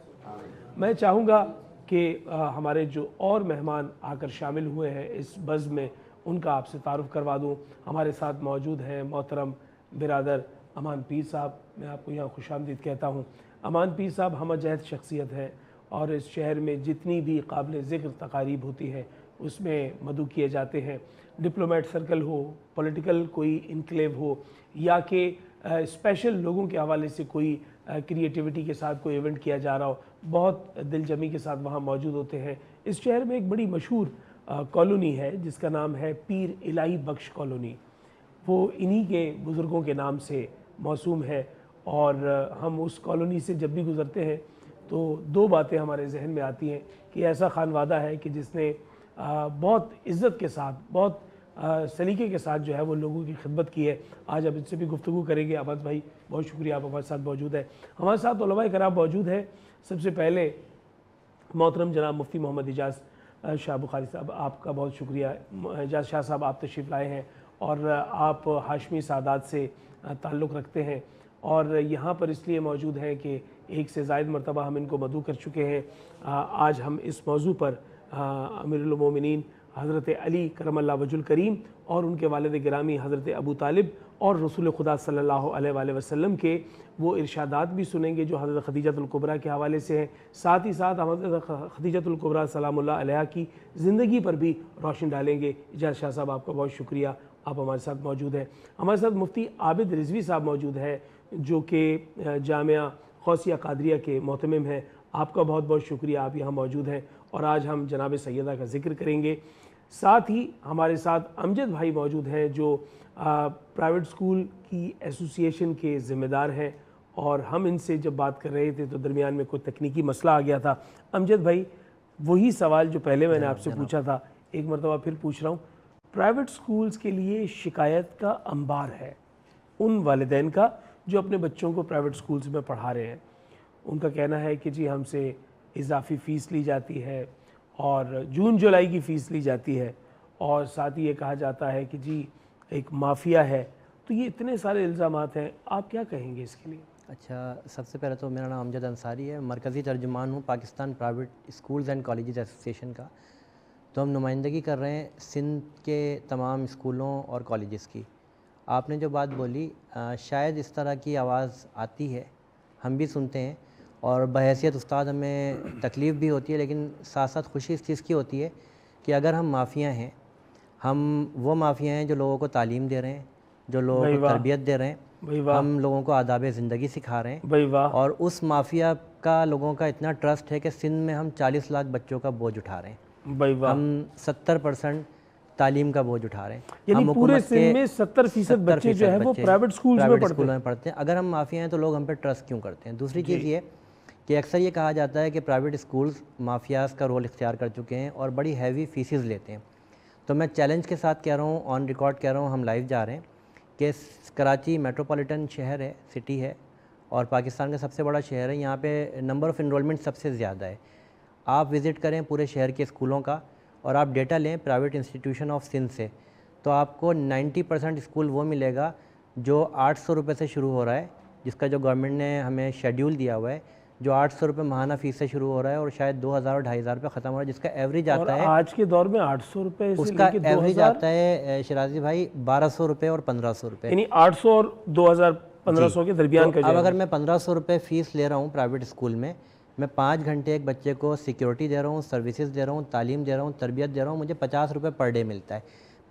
میں چاہوں گا کہ ہمارے جو اور مہمان آ کر شامل ہوئے ہیں اس بزم میں ان کا آپ سے تعارف کروا دوں. ہمارے ساتھ موجود ہیں محترم برادر امان پیر صاحب. میں آپ کو یہاں خوش آمدید کہتا ہوں. امان پیر صاحب ہمہ جہت شخصیت ہے, اور اس شہر میں جتنی بھی قابل ذکر تقاریب ہوتی ہے اس میں مدعو کیے جاتے ہیں. ڈپلومیٹ سرکل ہو, پولیٹیکل کوئی انکلیو ہو, یا کہ اسپیشل لوگوں کے حوالے سے کوئی کریٹیوٹی کے ساتھ کوئی ایونٹ کیا جا رہا ہو, بہت دل جمی کے ساتھ وہاں موجود ہوتے ہیں. اس شہر میں ایک بڑی مشہور کالونی ہے جس کا نام ہے پیر الہی بخش کالونی. وہ انہی کے بزرگوں کے نام سے موسوم ہے, اور ہم اس کالونی سے جب بھی گزرتے ہیں تو دو باتیں ہمارے ذہن میں آتی ہیں کہ ایسا خانوادہ ہے کہ جس نے بہت عزت کے ساتھ, بہت سلیقے کے ساتھ جو ہے وہ لوگوں کی خدمت کی ہے. آج اب ان سے بھی گفتگو کریں گے. عباس بھائی بہت شکریہ, آپ ہمارے ساتھ موجود ہیں. ہمارے ساتھ علماء کرام موجود ہیں. سب سے پہلے محترم جناب مفتی محمد اعجاز شاہ بخاری صاحب, آپ کا بہت شکریہ. اعجاز شاہ صاحب آپ تشریف لائے ہیں, اور آپ ہاشمی سادات سے تعلق رکھتے ہیں, اور یہاں پر اس لیے موجود ہیں کہ ایک سے زائد مرتبہ ہم ان کو مدعو کر چکے ہیں. آج ہم اس موضوع پر امیر المومنین حضرت علی کرم اللہ وجہ الکریم اور ان کے والد گرامی حضرت ابو طالب اور رسول خدا صلی اللہ علیہ وآلہ وسلم کے وہ ارشادات بھی سنیں گے جو حضرت خدیجۃ الکبریٰ کے حوالے سے ہیں. ساتھ ہی ساتھ حضرت خدیجۃ الکبریٰ سلام اللہ علیہا کی زندگی پر بھی روشن ڈالیں گے. اعجاز شاہ صاحب آپ کا بہت شکریہ, آپ ہمارے ساتھ موجود ہیں. ہمارے ساتھ مفتی عابد رضوی صاحب موجود ہیں جو کہ جامعہ غوثیہ قادریہ کے محتمم ہیں. آپ کا بہت بہت شکریہ, آپ یہاں موجود ہیں, اور آج ہم جناب سیدہ کا ذکر کریں گے. ساتھ ہی ہمارے ساتھ امجد بھائی موجود ہیں جو پرائیویٹ سکول کی ایسوسی ایشن کے ذمہ دار ہیں, اور ہم ان سے جب بات کر رہے تھے تو درمیان میں کوئی تکنیکی مسئلہ آ گیا تھا. امجد بھائی, وہی سوال جو پہلے میں نے آپ سے پوچھا تھا ایک مرتبہ پھر پوچھ رہا ہوں. پرائیویٹ سکولز کے لیے شکایت کا انبار ہے ان والدین کا جو اپنے بچوں کو پرائیویٹ سکولز میں پڑھا رہے ہیں. ان کا کہنا ہے کہ جی ہم سے اضافی فیس لی جاتی ہے, اور جون جولائی کی فیس لی جاتی ہے, اور ساتھ ہی یہ کہا جاتا ہے کہ جی ایک مافیا ہے. تو یہ اتنے سارے الزامات ہیں, آپ کیا کہیں گے اس کے لیے؟ اچھا, سب سے پہلے تو میرا نام امجد انصاری ہے, مرکزی ترجمان ہوں Pakistan private schools and colleges ایسوسی ایشن کا. تو ہم نمائندگی کر رہے ہیں سندھ کے تمام اسکولوں اور کالجز کی. آپ نے جو بات بولی, شاید اس طرح کی آواز آتی ہے, ہم بھی سنتے ہیں, اور بحیثیت استاد ہمیں تکلیف بھی ہوتی ہے, لیکن ساتھ ساتھ خوشی اس چیز کی ہوتی ہے کہ اگر ہم مافیا ہیں, ہم وہ مافیا ہیں جو لوگوں کو تعلیم دے رہے ہیں, جو لوگوں کو تربیت دے رہے ہیں, ہم لوگوں کو آداب زندگی سکھا رہے ہیں, اور اس مافیا کا لوگوں کا اتنا ٹرسٹ ہے کہ سندھ میں ہم 40 لاکھ بچوں کا بوجھ اٹھا رہے ہیں, ہم 70% تعلیم کا بوجھ اٹھا رہے ہیں. یعنی پورے سندھ میں 70% بچے جو ہیں وہ پرائیویٹ سکولز میں پڑھتے ہیں. اگر ہم مافیا ہیں تو لوگ ہم پہ ٹرسٹ کیوں کرتے ہیں؟ دوسری چیز یہ کہ اکثر یہ کہا جاتا ہے کہ پرائیویٹ اسکولز مافیاز کا رول اختیار کر چکے ہیں اور بڑی ہیوی فیسز لیتے ہیں. تو میں چیلنج کے ساتھ کہہ رہا ہوں, آن ریکارڈ کہہ رہا ہوں, ہم لائیو جا رہے ہیں کہ کراچی میٹروپولیٹن شہر ہے, سٹی ہے, اور پاکستان کا سب سے بڑا شہر ہے. یہاں پہ نمبر آف انرولمنٹ سب سے زیادہ ہے. آپ وزٹ کریں پورے شہر کے اسکولوں کا, اور آپ ڈیٹا لیں پرائیویٹ انسٹیٹیوشن آف سندھ سے, تو آپ کو 90% اسکول وہ ملے گا جو 800 روپے سے شروع ہو رہا ہے, جس کا جو گورنمنٹ نے ہمیں شیڈیول دیا ہوا ہے, جو 800 روپے ماہانہ فیس سے شروع ہو رہا ہے, اور شاید 2000 اور 2500 روپے ختم ہو رہا ہے, جس کا ایوریج آتا ہے آج کے دور میں 800 روپے, اس کا ایوریج آتا ہے شرازی بھائی 1200 روپے اور 1500 روپے, یعنی 800 اور 2000 1500 کے درمیان کا. اب اگر میں 1500 روپے فیس لے رہا ہوں پرائیویٹ اسکول میں 5 گھنٹے ایک بچے کو سیکیورٹی دے رہا ہوں, سروسز دے رہا ہوں, تعلیم دے رہا ہوں, تربیت دے رہا ہوں, مجھے 50 روپے پر ڈے ملتا ہے.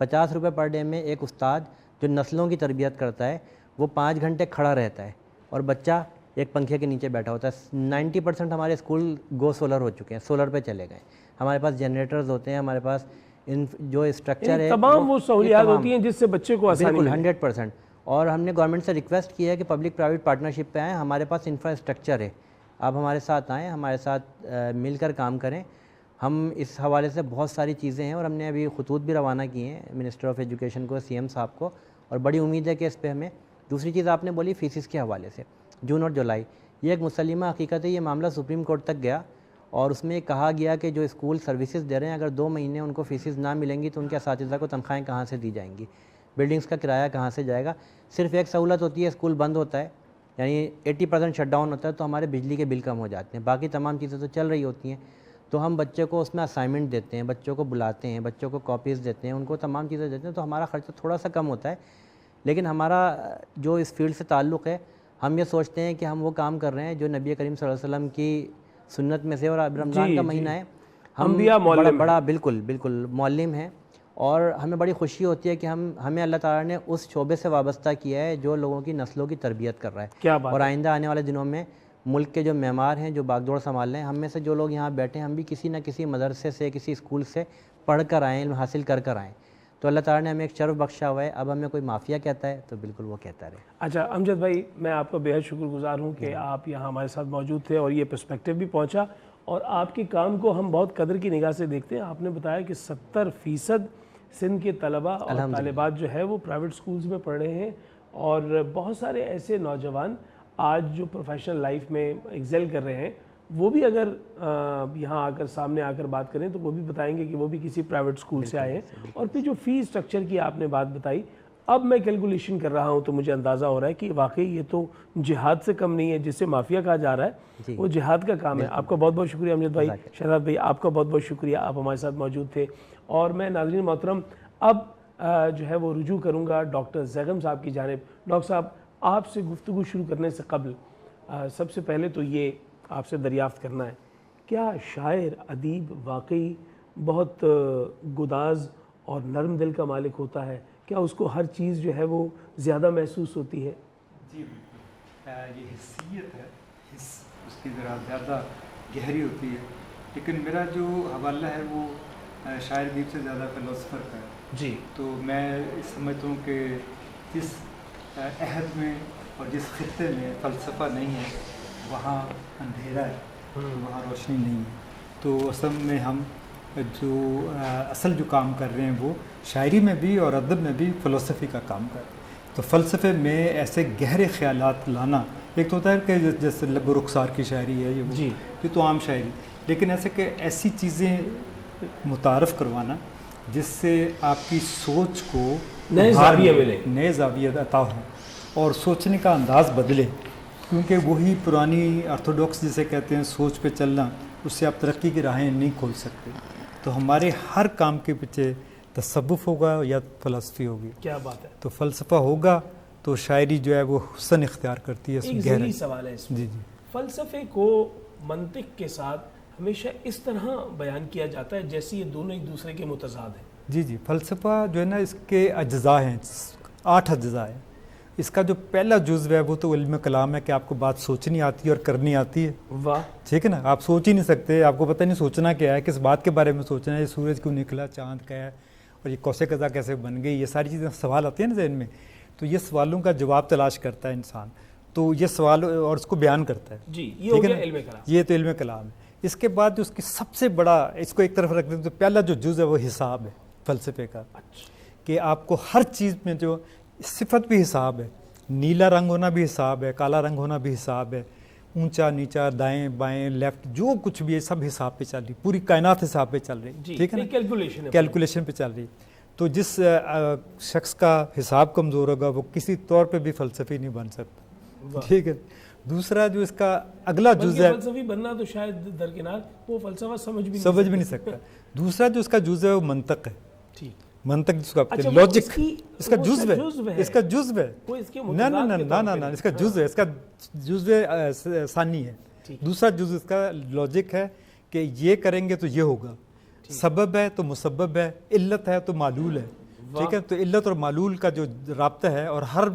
50 روپے پر ڈے میں ایک استاد جو نسلوں کی تربیت کرتا ہے وہ 5 گھنٹے کھڑا رہتا ہے اور بچہ ایک پنکھے کے نیچے بیٹھا ہوتا ہے. 90% ہمارے اسکول گو سولر ہو چکے ہیں, سولر پہ چلے گئے. ہمارے پاس جنریٹرز ہوتے ہیں, ہمارے پاس جو اسٹرکچر ہے تمام وہ سہولیات ہوتی ہیں جس سے بچے کو آسانی بالکل 100%. اور ہم نے گورنمنٹ سے ریکویسٹ کی ہے کہ پبلک پرائیویٹ پارٹنرشپ پہ آئیں, ہمارے پاس انفراسٹرکچر ہے, آپ ہمارے ساتھ آئیں, ہمارے ساتھ مل کر کام کریں. ہم اس حوالے سے بہت ساری چیزیں ہیں اور ہم نے ابھی خطوط بھی روانہ کیے ہیں منسٹر آف ایجوکیشن کو, سی ایم صاحب کو, اور بڑی امید ہے کہ اس پہ ہمیں. دوسری چیز آپ نے بولی فیسز کے حوالے سے, جون اور جولائی, یہ ایک مسلمہ حقیقت ہے. یہ معاملہ سپریم کورٹ تک گیا اور اس میں کہا گیا کہ جو اسکول سروسز دے رہے ہیں اگر 2 مہینے ان کو فیسز نہ ملیں گی تو ان کے اساتذہ کو تنخواہیں کہاں سے دی جائیں گی, بلڈنگز کا کرایہ کہاں سے جائے گا. صرف ایک سہولت ہوتی ہے, اسکول بند ہوتا ہے یعنی 80% شٹ ڈاؤن ہوتا ہے تو ہمارے بجلی کے بل کم ہو جاتے ہیں, باقی تمام چیزیں تو چل رہی ہوتی ہیں. تو ہم بچے کو اس میں اسائنمنٹ دیتے ہیں, بچوں کو بلاتے ہیں, بچوں کو کاپیز دیتے ہیں, ان کو تمام چیزیں دیتے ہیں, تو ہمارا خرچہ تھوڑا سا کم ہوتا ہے. لیکن ہمارا جو اس فیلڈ سے تعلق ہے, ہم یہ سوچتے ہیں کہ ہم وہ کام کر رہے ہیں جو نبی کریم صلی اللہ علیہ وسلم کی سنت میں سے, اور اب رمضان کا مہینہ ہے, ہم بڑا بالکل معلم ہیں, اور ہمیں بڑی خوشی ہوتی ہے کہ ہمیں اللہ تعالیٰ نے اس شعبے سے وابستہ کیا ہے جو لوگوں کی نسلوں کی تربیت کر رہا ہے. اور آئندہ آنے والے دنوں میں ملک کے جو معمار ہیں جو باغ دوڑ سنبھال رہے ہیں, ہم میں سے جو لوگ یہاں بیٹھے ہیں, ہم بھی کسی نہ کسی مدرسے سے, کسی اسکول سے پڑھ کر آئیں, علم حاصل کر آئیں. تو اللہ تعالیٰ نے ہمیں ایک شرف بخشا ہوا ہے. اب ہمیں کوئی مافیا کہتا ہے تو بالکل وہ کہتا رہے. اچھا امجد بھائی, میں آپ کا بے حد شکر گزار ہوں کہ آپ یہاں ہمارے ساتھ موجود تھے اور یہ پرسپیکٹیو بھی پہنچا, اور آپ کے کام کو ہم بہت قدر کی نگاہ سے دیکھتے ہیں. آپ نے بتایا کہ 70% سندھ کے طلباء اور طالبات جو ہے وہ پرائیویٹ سکولز میں پڑھ رہے ہیں, اور بہت سارے ایسے نوجوان آج جو پروفیشنل لائف میں ایکزیل کر رہے ہیں, وہ بھی اگر یہاں آ کر سامنے آ کر بات کریں تو وہ بھی بتائیں گے کہ وہ بھی کسی پرائیویٹ سکول سے آئے ہیں. اور پھر جو فی اسٹرکچر کی آپ نے بات بتائی, اب میں کیلکولیشن کر رہا ہوں تو مجھے اندازہ ہو رہا ہے کہ واقعی یہ تو جہاد سے کم نہیں ہے. جس سے مافیا کہا جا رہا ہے وہ جہاد کا کام ہے. آپ کا بہت بہت شکریہ امجد بھائی. شہزاد بھائی آپ کا بہت بہت شکریہ, آپ ہمارے ساتھ موجود تھے. اور میں ناظرین محترم اب جو ہے وہ رجوع کروں گا ڈاکٹر زیغم صاحب کی جانب. ڈاکٹر صاحب, آپ سے گفتگو شروع کرنے سے قبل سب سے پہلے تو یہ آپ سے دریافت کرنا ہے, کیا شاعر ادیب واقعی بہت گداز اور نرم دل کا مالک ہوتا ہے؟ کیا اس کو ہر چیز جو ہے وہ زیادہ محسوس ہوتی ہے؟ جی یہ حسیت ہے, حس اس کی ذرا زیادہ گہری ہوتی ہے. لیکن میرا جو حوالہ ہے وہ شاعر ادیب سے زیادہ فلسفر کا ہے. جی, تو میں سمجھتا ہوں کہ جس عہد میں اور جس خطے میں فلسفہ نہیں ہے وہاں اندھیرا ہے, وہاں روشنی نہیں ہے. تو اصل میں ہم جو اصل جو کام کر رہے ہیں وہ شاعری میں بھی اور ادب میں بھی فلسفی کا کام کر رہے ہیں. تو فلسفے میں ایسے گہرے خیالات لانا, ایک تو ہوتا ہے کہ جیسے لب و رخسار کی شاعری ہے یہ تو عام شاعری, لیکن ایسے کہ ایسی چیزیں متعارف کروانا جس سے آپ کی سوچ کو نئے زاویے عطا ہوں اور سوچنے کا انداز بدلے. کیونکہ وہی پرانی آرتھوڈاکس جسے کہتے ہیں سوچ پہ چلنا, اس سے آپ ترقی کی راہیں نہیں کھول سکتے. تو ہمارے ہر کام کے پیچھے تصوف ہوگا یا فلسفی ہوگی. کیا بات ہے. تو فلسفہ ہوگا تو شاعری جو ہے وہ حسن اختیار کرتی ہے. ایک ذہنی سوال ہے اس میں, فلسفے کو منطق کے ساتھ ہمیشہ اس طرح بیان کیا جاتا ہے جیسے یہ دونوں ایک دوسرے کے متضاد ہیں. جی فلسفہ جو ہے نا اس کے اجزاء ہیں, 8 اجزاء ہیں. اس کا جو پہلا جزو ہے وہ تو علم کلام ہے کہ آپ کو بات سوچنی آتی ہے اور کرنی آتی ہے. واہ, ٹھیک ہے نا. آپ سوچ ہی نہیں سکتے, آپ کو پتہ نہیں سوچنا کیا ہے, کس بات کے بارے میں سوچنا ہے, یہ سورج کیوں نکلا, چاند کا ہے, اور یہ کوسے قضا کیسے بن گئی, یہ ساری چیزیں سوال آتے ہیں نا ذہن میں. تو یہ سوالوں کا جواب تلاش کرتا ہے انسان, تو یہ سوال اور اس کو بیان کرتا ہے. جی, یہ ہو گیا علم کلام. یہ تو علم کلام ہے. اس کے بعد جو اس کی سب سے بڑا, اس کو ایک طرف رکھ دیں تو پہلا جو جز ہے وہ حساب ہے فلسفے کا. کہ آپ کو ہر چیز میں جو صفت بھی حساب ہے, نیلا رنگ ہونا بھی حساب ہے, کالا رنگ ہونا بھی حساب ہے, اونچا نیچا, دائیں بائیں, لیفٹ, جو کچھ بھی ہے سب حساب پہ چل رہی, پوری کائنات حساب پہ چل رہی. ٹھیک ہے نا, کیلکولیشن پہ چل رہی. تو جس شخص کا حساب کمزور ہوگا وہ کسی طور پہ بھی فلسفی نہیں بن سکتا. ٹھیک ہے. دوسرا جو اس کا اگلا جز ہے, فلسفی بننا تو شاید درکنار, وہ فلسفہ سمجھ بھی نہیں سکتا. دوسرا جو اس کا جز ہے وہ منطق ہے. منطق جس کو لاجک, اس کا جزو ہے, اس کا جزو ہے. نہ اس کا جزو ہے, اس کا جزو ثانی ہے. دوسرا جزو اس کا لاجک ہے کہ یہ کریں گے تو یہ ہوگا, سبب ہے تو مسبب ہے, علت ہے تو معلول ہے. ٹھیک ہے. تو علت اور معلول کا جو رابطہ ہے، اور ہر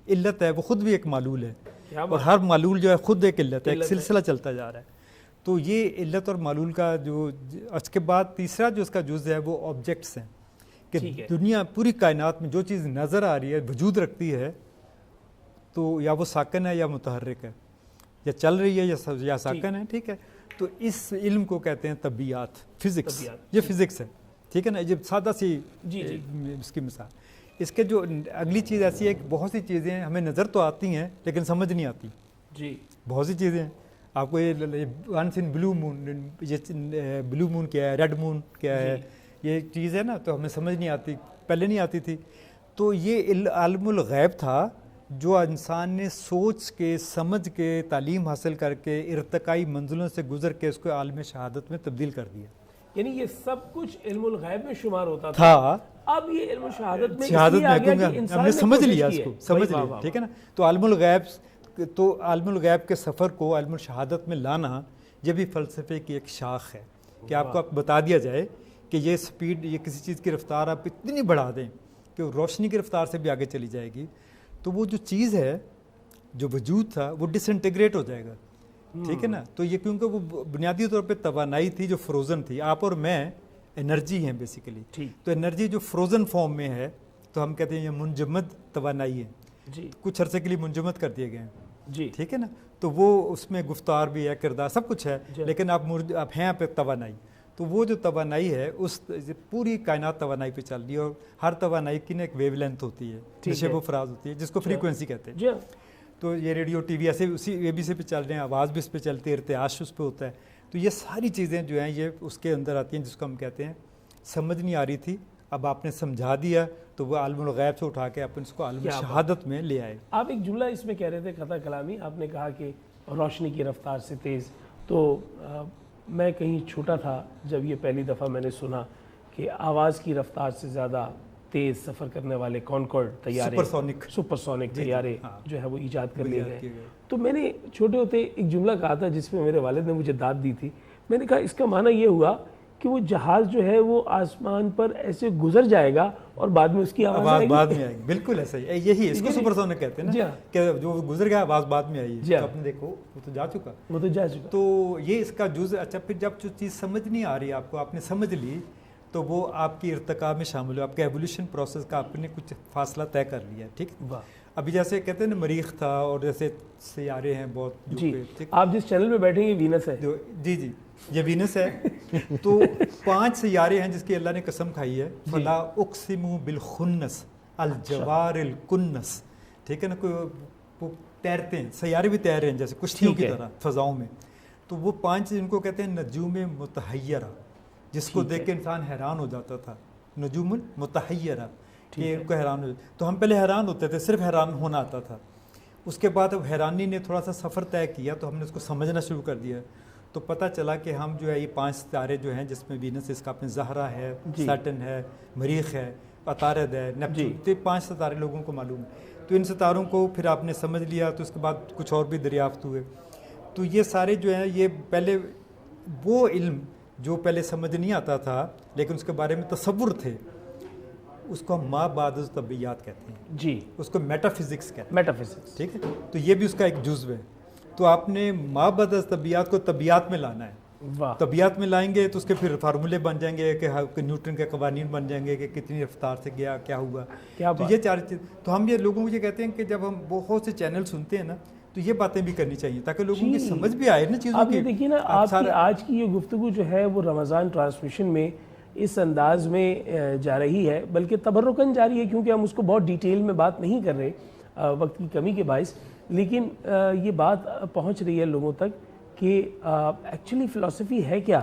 علت ہے وہ خود بھی ایک معلول ہے، اور ہر معلول جو ہے خود ایک علت ہے، ایک سلسلہ چلتا جا رہا ہے. تو یہ علت اور معلول کا جو اس کے بعد تیسرا جو اس کا جز ہے وہ آبجیکٹس ہیں، کہ دنیا پوری کائنات میں جو چیز نظر آ رہی ہے، وجود رکھتی ہے، تو یا وہ ساکن ہے یا متحرک ہے، یا چل رہی ہے یا ساکن ہے. ٹھیک ہے. تو اس علم کو کہتے ہیں طبیعت، فزکس. یہ فزکس ہے. ٹھیک ہے نا. یہ سادہ سی اس کی مثال. اس کے جو اگلی چیز ایسی ہے کہ بہت سی چیزیں ہمیں نظر تو آتی ہیں لیکن سمجھ نہیں آتی. جی بہت سی چیزیں ہیں. آپ کو یہ ونس ان بلو مون، یہ بلو مون کیا ہے، ریڈ مون کیا ہے، یہ چیز ہے نا، تو ہمیں سمجھ نہیں آتی، پہلے نہیں آتی تھی. تو یہ علم الغیب تھا جو انسان نے سوچ کے، سمجھ کے، تعلیم حاصل کر کے، ارتقائی منزلوں سے گزر کے اس کو عالم شہادت میں تبدیل کر دیا. یعنی یہ سب کچھ علم الغیب میں شمار ہوتا تھا، اب یہ علم شہادت میں ہم نے سمجھ لیا اس کو، سمجھ لیا. ٹھیک ہے نا. تو عالم الغیب کے سفر کو علم الشہادت میں لانا یہ بھی فلسفے کی ایک شاخ ہے، کہ آپ کو بتا دیا جائے کہ یہ سپیڈ، یہ کسی چیز کی رفتار آپ اتنی بڑھا دیں کہ روشنی کی رفتار سے بھی آگے چلی جائے گی، تو وہ جو چیز ہے، جو وجود تھا، وہ ڈس انٹیگریٹ ہو جائے گا. ٹھیک ہے نا. تو یہ کیونکہ وہ بنیادی طور پہ توانائی تھی جو فروزن تھی. آپ اور میں انرجی ہیں بیسیکلی. تو انرجی جو فروزن فارم میں ہے تو ہم کہتے ہیں یہ منجمد توانائی ہے. کچھ عرصے کے لیے منجمد کر دیے گئے ہیں. ٹھیک ہے نا. تو وہ اس میں گفتار بھی ہے، کردار سب کچھ ہے، لیکن آپ ہیں پہ توانائی. تو وہ جو توانائی ہے اس پوری کائنات توانائی پہ چل رہی ہے، اور ہر توانائی کی نا ایک ویو لینتھ ہوتی ہے، نشیب و فراز ہوتی ہے، جس کو فریکوینسی کہتے ہیں. تو یہ ریڈیو ٹی وی ایسے اسی اے بی سی پہ چل رہے ہیں، آواز بھی اس پہ چلتی ہے، ارتعاش اس پہ ہوتا ہے. تو یہ ساری چیزیں جو ہیں یہ اس کے اندر آتی ہیں، جس کو ہم کہتے ہیں سمجھ نہیں آ رہی تھی، اب آپ نے سمجھا دیا، تو وہ عالم الغیب سے اٹھا کے اپن اس کو عالم شہادت میں لے آئے. آپ ایک جملہ اس میں کہہ رہے تھے خطا کلامی، آپ نے کہا کہ روشنی کی رفتار سے تیز. تو میں کہیں چھوٹا تھا جب یہ پہلی دفعہ میں نے سنا کہ آواز کی رفتار سے زیادہ تیز سفر کرنے والے کانکورڈ طیارے، سپر سونک طیارے جو ہے وہ ایجاد کر لیے گئے. تو میں نے چھوٹے ہوتے ایک جملہ کہا تھا جس میں میرے والد نے مجھے داد دی تھی. میں نے کہا اس کا معنی یہ ہوا کہ وہ جہاز جو ہے وہ آسمان پر ایسے گزر جائے گا اور بعد میں اس کی آواز بعد میں آئے گی. بالکل ایسا ہی، یہی اس کو سپر سونک کہتے ہیں نا، کہ جو گزر گیا آواز بعد میں آئی. آپ نے دیکھو وہ تو جا چکا. تو یہ اس کا جز. اچھا، پھر جب جو چیز سمجھ نہیں آ رہی آپ کو، آپ نے سمجھ لی، تو وہ آپ کی ارتقاء میں شامل ہو، آپ کے ایولیوشن پروسیس کا آپ نے کچھ فاصلہ طے کر لیا. ٹھیک. ابھی جیسے کہتے ہیں نا مریخ تھا، اور جیسے سیارے ہیں بہت. آپ جس چینل پہ بیٹھے یہ وینس ہے. جی یہ وینس ہے. تو 5 سیارے ہیں جس کی اللہ نے قسم کھائی ہے. فلا اقسم بالخنس الجوار الکنس. ٹھیک ہے نا. وہ تیرتے ہیں، سیارے بھی تیر رہے ہیں جیسے کشتیوں کی طرح فضاؤں میں. تو وہ 5 جن کو کہتے ہیں نجوم متحیرہ، جس کو دیکھ کے انسان حیران ہو جاتا تھا. نجوم متحیرہ، کہ ان کو حیران ہو. تو ہم پہلے حیران ہوتے تھے، صرف حیران ہونا آتا تھا. اس کے بعد اب حیرانی نے تھوڑا سا سفر طے کیا، تو ہم نے اس کو سمجھنا شروع کر دیا. تو پتہ چلا کہ ہم جو ہے یہ 5 ستارے جو ہیں، جس میں وینس، اس کا اپنے زہرا ہے، سیٹرن ہے، مریخ ہے، عطارد ہے، نیپچون. تو 5 ستارے لوگوں کو معلوم ہے. تو ان ستاروں کو پھر آپ نے سمجھ لیا، تو اس کے بعد کچھ اور بھی دریافت ہوئے. تو یہ سارے جو ہیں یہ پہلے وہ علم جو پہلے سمجھ نہیں آتا تھا لیکن اس کے بارے میں تصور تھے، اس کو ہم ما بعد از طبیعیات کہتے ہیں. اس کو میٹا فزکس کہتے ہیں. Meta physics. ٹھیک ہے. تو یہ بھی اس کا ایک جزو ہے. تو آپ نے ما بعد از طبیعیات کو طبیعت میں لانا ہے. طبیعت میں لائیں گے تو اس کے پھر فارمولے بن جائیں گے، کہ نیوٹن کے قوانین بن جائیں گے، کہ کتنی رفتار سے گیا، کیا ہوا. تو یہ 4 چیز. تو ہم یہ لوگوں کو یہ کہتے ہیں کہ جب ہم بہت سے چینل سنتے ہیں نا، تو یہ باتیں بھی کرنی چاہیے تاکہ لوگوں کی سمجھ بھی آئے نا چیزوں کی. دیکھیے نا، آپ کی آج کی یہ گفتگو جو ہے وہ رمضان ٹرانسمیشن میں اس انداز میں جا رہی ہے، بلکہ تبرکن جاری ہے، کیونکہ ہم اس کو بہت ڈیٹیل میں بات نہیں کر رہے وقت کی کمی کے باعث. لیکن یہ بات پہنچ رہی ہے لوگوں تک کہ ایکچولی فلسفی ہے کیا.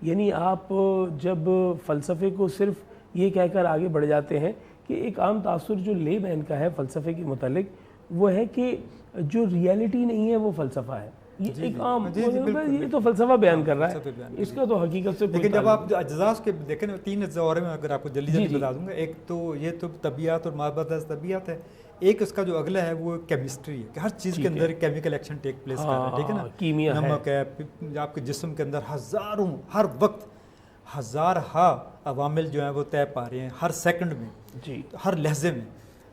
یعنی آپ جب فلسفے کو صرف یہ کہہ کر آگے بڑھ جاتے ہیں کہ ایک عام تاثر جو لے مین کا ہے فلسفے کے متعلق وہ ہے کہ جو ریالٹی نہیں ہے وہ فلسفہ ہے. یہ ایک عام یہ تو فلسفہ بیان کر رہا ہے، اس کا تو حقیقت سے. لیکن جب آپ اجزاء کے دیکھیں 3 اجزاء اور میں اگر آپ کو جلدی بتا دوں گا. ایک تو یہ تو طبیعت اور ما بعد از طبیعت ہے. ایک اس کا جو اگلا ہے وہ کیمسٹری ہے، کہ ہر چیز کے اندر کیمیکل ایکشن ٹیک پلیس کر رہا ہے. ٹھیک ہے نا. نمک ہے، آپ کے جسم کے اندر ہزاروں، ہر وقت ہزارہا عوامل جو ہیں وہ طے پا رہے ہیں ہر سیکنڈ میں، جی ہر لہجے میں.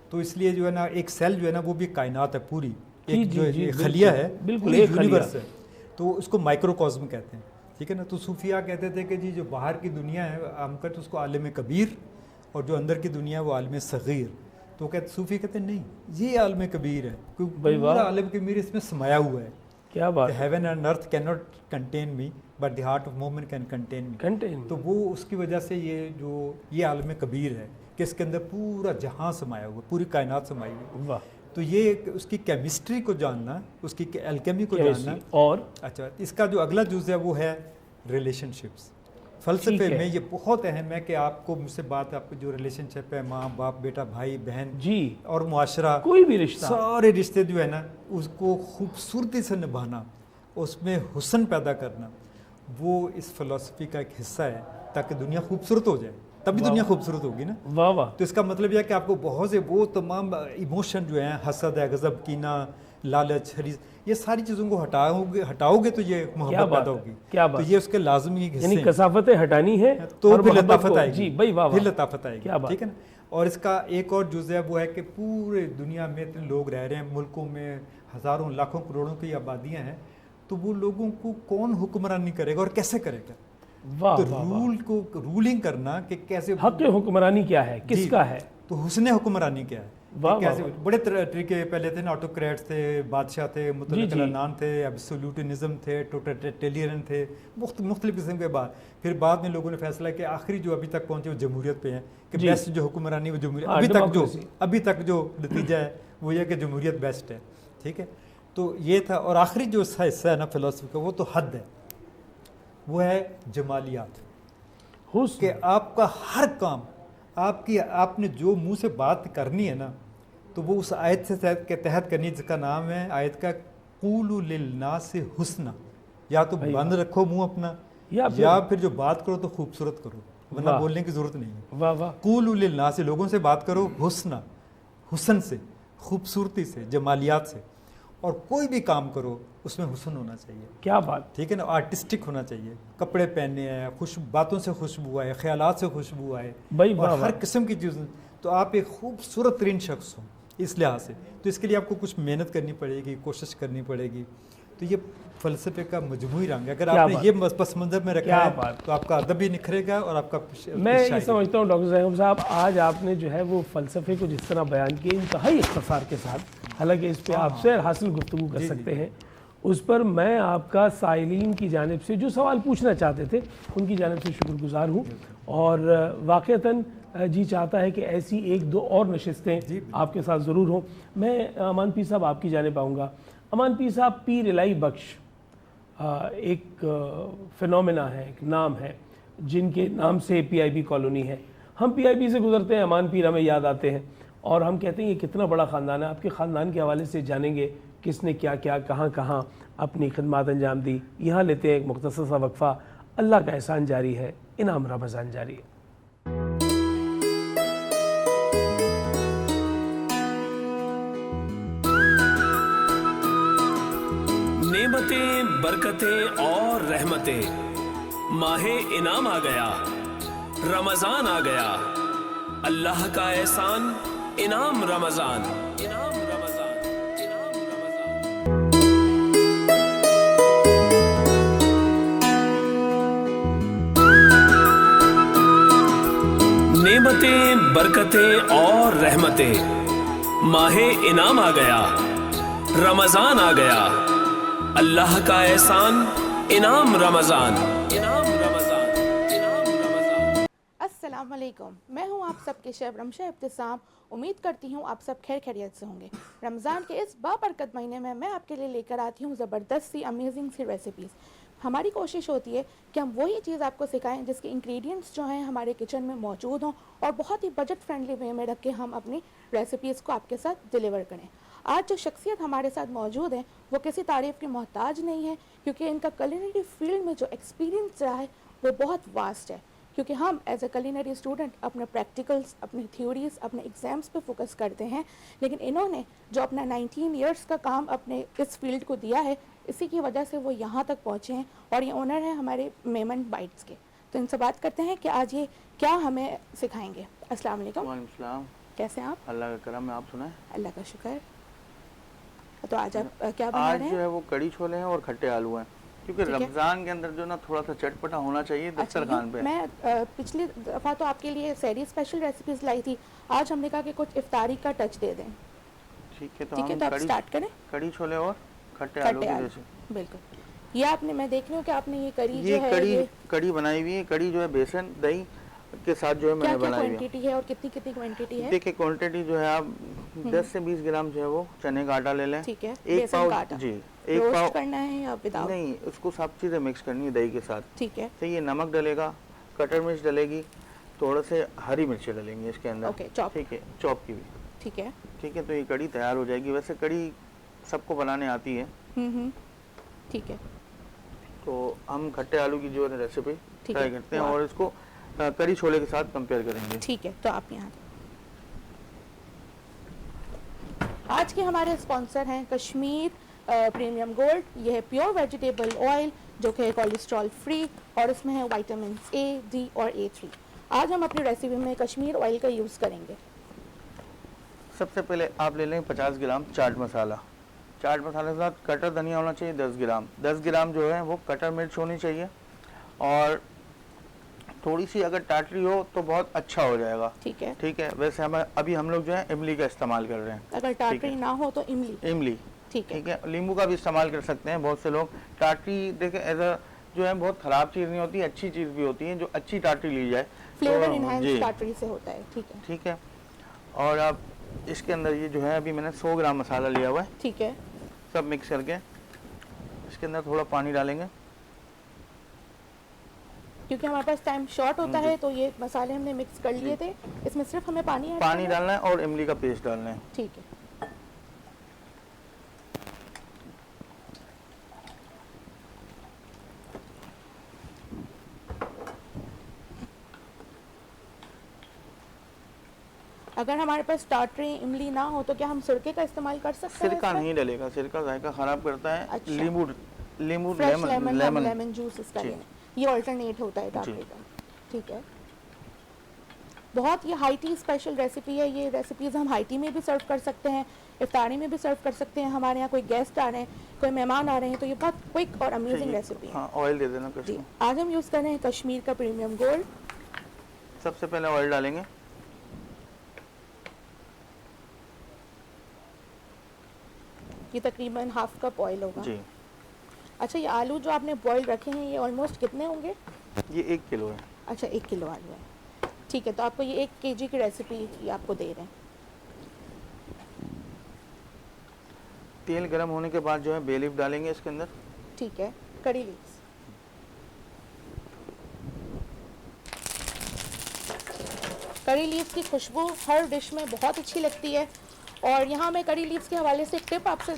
تو اس لیے جو ہے نا ایک سیل جو ہے نا وہ بھی کائنات ہے پوری، جی ایک جو جی خلیہ ہے بالکل پوری ایک یونیورس خلیہ. ہے، تو اس کو مائکرو کازم کہتے ہیں. ٹھیک ہے نا. تو صوفیہ کہتے تھے کہ جی جو باہر کی دنیا ہے ہم کہتے اس کو عالم کبیر، اور جو اندر کی دنیا ہے وہ عالم صغیر. تو کہتے صوفی کہتے ہیں نہیں یہ عالم کبیر ہے، کیونکہ پورا عالم کبیر اس میں سمایا ہوا ہے. کیا بات. Heaven and earth can not contain me but the heart of momin can contain me. تو وہ اس کی وجہ سے یہ عالم کبیر ہے کہ اس کے اندر پورا جہاں سمایا ہوا، پوری کائنات سمائی ہوئی. واہ. تو یہ اس کی کیمسٹری کو جاننا، اس کی الکیمی کو جاننا. اور اچھا اس کا جو اگلا جز ہے وہ ہے ریلیشن شپس. فلسفے میں یہ بہت اہم ہے کہ آپ کو مجھ سے بات، آپ کو جو ریلیشن شپ ہے ماں باپ بیٹا بھائی بہن جی اور معاشرہ، کوئی بھی رشتہ، سارے رشتے جو ہے نا اس کو خوبصورتی سے نبھانا، اس میں حسن پیدا کرنا، وہ اس فلسفی کا ایک حصہ ہے تاکہ دنیا خوبصورت ہو جائے. تبھی دنیا خوبصورت ہوگی نا. واہ واہ. تو اس کا مطلب یہ ہے کہ آپ کو بہت سے وہ تمام ایموشن جو ہیں، حسد ہے، غضب، کینہ، لالچ، حریص، یہ ساری چیزوں کو ہٹاؤ گے تو یہ محبت پیدا ہوگی. کیا بات. تو یہ اس کے لازمی حصے یعنی کثافتیں ہٹانی ہے تو پھر لطافت آئے گی. جی بھائی واہ پھر لطافت آئے گی. کیا بات. ٹھیک ہے نا. اور اس کا ایک اور جز ہے وہ ہے کہ پورے دنیا میں اتنے لوگ رہ رہے ہیں، ملکوں میں ہزاروں لاکھوں کروڑوں کی آبادیاں ہیں، تو وہ لوگوں کو کون حکمرانی کرے گا اور کیسے کرے گا. تو رول کو رولنگ کرنا کہ کیسے حق حکمرانی کیا ہے، کس کا ہے، تو حسن حکمرانی کیا ہے. کیسے بڑے طریقے پہلے تھے نا، آٹوکریٹس تھے، بادشاہ تھے، مطلق العنان تھے، ایبسولوٹنزم تھے، ٹوٹلیٹیرین تھے، مختلف قسم کے بعد. پھر بعد میں لوگوں نے فیصلہ کیا آخری جو ابھی تک پہنچے وہ جمہوریت پہ ہیں کہ بیسٹ جو حکمرانی وہ جمہوریت. ابھی تک جو نتیجہ ہے وہ یہ کہ جمہوریت بیسٹ ہے. ٹھیک ہے. تو یہ تھا. اور آخری جو حصہ ہے نا فلسفی کا وہ تو حد ہے، وہ ہے جمالیات. کہ آپ کا ہر کام، آپ نے جو منہ سے بات کرنی ہے نا تو وہ اس آیت سے کے تحت کرنی، جس کا نام ہے آیت کا قولوا للناس حسنا. یا تو بند رکھو منہ اپنا، یا پھر جو بات کرو تو خوبصورت کرو، ورنہ بولنے کی ضرورت نہیں ہے. قولوا للناس، لوگوں سے بات کرو حسنا، حسن سے، خوبصورتی سے، جمالیات سے. اور کوئی بھی کام کرو اس میں حسن ہونا چاہیے. کیا بات. ٹھیک ہے نا. آرٹسٹک ہونا چاہیے، کپڑے پہننے ہیں، باتوں سے خوشبو آئے، خیالات سے خوشبو آئے، اور ہر قسم کی چیزیں. تو آپ ایک خوبصورت ترین شخص ہوں اس لحاظ سے. تو اس کے لیے آپ کو کچھ محنت کرنی پڑے گی، کوشش کرنی پڑے گی. تو یہ فلسفے کا مجموعی رنگ ہے. اگر آپ نے یہ پس منظر میں رکھا ہے تو آپ کا ادب بھی نکھرے گا اور آپ کا. میں یہ سمجھتا ہوں ڈاکٹر زاہد صاحب آج آپ نے جو ہے وہ فلسفے کو جس طرح بیان کیا انتہائی اختصار کے ساتھ، حالانکہ اس پہ آپ سے حاصل گفتگو کر سکتے ہیں، اس پر میں آپ کا سائلین کی جانب سے جو سوال پوچھنا چاہتے تھے ان کی جانب سے شکر گزار ہوں. اور واقعتاً جی چاہتا ہے کہ ایسی ایک دو اور نشستیں آپ کے ساتھ ضرور ہوں. میں امان پیر صاحب آپ کی جانب آؤں گا. امان پیر صاحب، پیر الہی بخش ایک فنومینا ہے، ایک نام ہے جن کے نام سے پی آئی بی کالونی ہے. ہم پی آئی بی سے گزرتے ہیں، امان پیر ہمیں یاد آتے ہیں اور ہم کہتے ہیں یہ کتنا بڑا خاندان ہے. آپ کے خاندان کے حوالے سے جانیں گے کس نے کیا کیا کہاں اپنی خدمات انجام دی. یہاں لیتے ہیں ایک مختصر سا وقفہ. اللہ کا احسان جاری ہے، انعام رمضان جاری ہے. نعمتیں، برکتیں اور رحمتیں، ماہ انعام آ گیا، رمضان آ گیا، اللہ کا احسان انعام رمضان. نعمتیں، برکتیں اور رحمتیں، ماہ انعام آ گیا، رمضان آ گیا، اللہ کا احسان انعام رمضان. السلام علیکم، میں ہوں آپ سب کے شیف رمشہ ابتسام. امید کرتی ہوں آپ سب خیر خیریت سے ہوں گے. رمضان کے اس بابرکت مہینے میں آپ کے لیے لے کر آتی ہوں زبردست سی امیزنگ سی ریسیپیز. ہماری کوشش ہوتی ہے کہ ہم وہی چیز آپ کو سکھائیں جس کے انگریڈینٹس جو ہیں ہمارے کچن میں موجود ہوں اور بہت ہی بجٹ فرینڈلی وے میں رکھ کے ہم اپنی ریسیپیز کو آپ کے ساتھ ڈیلیور کریں. آج جو شخصیت ہمارے ساتھ موجود ہیں وہ کسی تعریف کی محتاج نہیں ہے، کیونکہ ان کا کلینری فیلڈ میں جو ایکسپیرینس رہا ہے وہ بہت واسٹ ہے. کیونکہ ہم ایز اے کلینری اسٹوڈنٹ اپنے پریکٹیکلس، اپنی تھیوریز، اپنے ایگزامس پہ فوکس کرتے ہیں، لیکن انہوں نے جو اپنا 19 ایئرس کا کام اپنے اس فیلڈ کو دیا ہے، اسی کی وجہ سے وہ یہاں تک پہنچے ہیں اور یہ اونر ہیں ہمارے میمن بائٹس کے. تو ان سے بات کرتے ہیں کہ آج یہ کیا ہمیں سکھائیں گے. السلام علیکم. وعلیکم السلام. کیسے ہیں آپ؟ اللہ کا کرم ہے, آپ سنائیں. اللہ کا شکر. تو آج آپ کیا بنا رہے ہیں؟ آج جو ہے وہ کڑی چھولے ہیں اور کھٹے آلو ہیں, کیونکہ رمضان کے اندر جو نا تھوڑا سا چٹپٹا ہونا چاہیے دسترخوان پہ. میں پچھلی دفعہ تو آپ کے لیے سحری اسپیشل ریسیپیز لائی تھی, آج ہم نے کہا کہ کچھ افطاری کا ٹچ دے دیں. ٹھیک ہے, تو آپ اسٹارٹ کریں. کڑی چھولے اور کھٹے آلو کی ریسیپی. بالکل. یہ آپ نے, میں دیکھ رہی ہوں کہ آپ نے یہ کڑی جو ہے کڑی بنائی ہوئی ہے. کڑی جو ہے بیسن دہی کے ساتھ جو ہے میں نے بنائی ہوئی ہے. کیا کوانٹٹی ہے اور کتنی کوانٹٹی ہے؟ دیکھیں کوانٹٹی جو ہے آپ 10 سے 20 گرام جو ہے وہ چنے کا آٹا لے لیں. ٹھیک ہے. ایک پاؤ, جی ایک پاؤ کرنا ہے یا وداؤٹ؟ نہیں, اس کو سب چیزیں مکس کرنی ہے دہی کے ساتھ. ٹھیک ہے. تو یہ نمک ڈلے گا, کٹر مرچ ڈلے گی, تھوڑے سے ہری مرچیں ڈلیں گی اس کے اندر. ٹھیک ہے, چاپ کی بھی. ٹھیک ہے. ٹھیک ہے, تو یہ کڑی تیار ہو جائے گی. ویسے کڑی سب کو بنانے آتی ہے. ٹھیک ہے. تو ہم کھٹے آلو کی جو ریسیپی ٹرائی کرتے ہیں اور اس کو کڑی چھولے کے ساتھ کمپیئر کریں گے. ٹھیک ہے. تو آپ یہاں آج کے ہمارے اسپانسر ہیں کشمیر پریمیم گولڈ. یہ ہے پیور ویجیٹیبل آئل جو کہ کولیسٹرول فری اور اس میں ہے وائٹامنس A, D اور A3. آج ہم اپنی ریسیپی میں کشمیر آئل کا یوز کریں گے. سب سے پہلے آپ لے لیں 50 گرام چاٹ مسالہ. چاٹ مسالے کے ساتھ کٹر دھنیا ہونا چاہیے 10 گرام. 10 گرام جو ہے وہ کٹر مرچ ہونی چاہیے, اور تھوڑی سی اگر ٹاٹری ہو تو بہت اچھا ہو جائے گا. ٹھیک ہے. ٹھیک ہے. ویسے ابھی ہم لوگ جو ہے املی کا استعمال کر رہے ہیں. اگر ٹاٹری نہ ہو تو املی. ٹھیک ہے. لیمبو کا بھی استعمال کر سکتے ہیں بہت سے لوگ. ٹاٹری دیکھیں ایز اے جو ہے بہت خراب چیز نہیں ہوتی, اچھی چیز بھی ہوتی ہے. جو اچھی ٹاٹری لی جائے فلیور انہینس ٹاٹری سے ہوتا ہے. ٹھیک ہے. ٹھیک ہے. اور اب اس کے اندر یہ جو ہے ابھی میں نے 100 گرام مسالہ لیا ہوا ہے. ٹھیک ہے. سب مکس کر کے اس کے اندر تھوڑا پانی ڈالیں گے, کیونکہ ہمارے پاس ٹائم شارٹ ہوتا ہے. تو یہ مسالے ہم نے مکس کر لیے تھے, اس میں صرف ہمیں پانی ڈالنا ہے اور املی کا پیسٹ ڈالنا ہے. ٹھیک ہے. اگر ہمارے پاس ٹاٹری املی نہ ہو تو کیا ہم سرکے کا استعمال کر سکتے ہیں؟ سرکہ نہیں ڈلے گا, سرکہ ذائقہ خراب کرتا ہے. لیمو لیمن جوس اس کا لینا, یہ آلٹرنیٹ ہوتا ہے ٹاٹری کا. ٹھیک ہے. بہت یہ ہائی ٹی اسپیشل ریسیپی ہے. یہ ریسیپیز ہم ہائی ٹی میں بھی سرو کر سکتے ہیں, افطاری میں بھی سرو کر سکتے ہیں. ہمارے یہاں کوئی گیسٹ آ رہے ہیں, کوئی مہمان آ رہے ہیں, تو یہ بہت کوئک اور امیزنگ ریسیپی ہے. ہاں, آئل دے دینا. جی, آج ہم یوز کر رہے ہیں کشمیر کا پریمیم گولڈ. سب سے پہلے آئل ڈالیں گے. یہ تقریباً ہاف کپ آئل ہوگا. جی. اچھا, یہ آلو جو آپ نے بوائل رکھے ہیں یہ آلموسٹ کتنے ہوں گے؟ یہ 1 کلو ہے. اچھا, 1 کلو آلو ہے. ٹھیک ہے. تو آپ کو یہ 1 kg کی ریسیپی آپ کو دے رہے ہیں. تیل گرم ہونے کے بعد جو ہے بے لیف ڈالیں گے اس کے اندر. ٹھیک ہے. کری لیوز. کری لیوز کی خوشبو ہر ڈش میں بہت اچھی لگتی ہے. اور یہاں میں کری لیوز کے حوالے سے ایک ٹپ آپ سے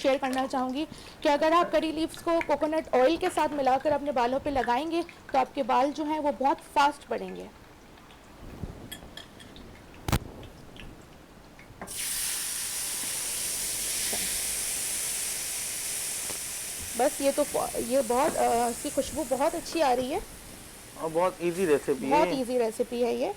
شیئر کرنا چاہوں گی کہ اگر آپ کری لیوز کو کوکونٹ آئل کے ساتھ ملا کر اپنے بالوں پہ لگائیں گے تو آپ کے بال جو ہیں وہ بہت فاسٹ بڑھیں گے. بس یہ بہت اس کی خوشبو بہت اچھی آ رہی ہے اور بہت ایزی ریسیپی ہے. بہت ایزی ریسیپی ہے یہ.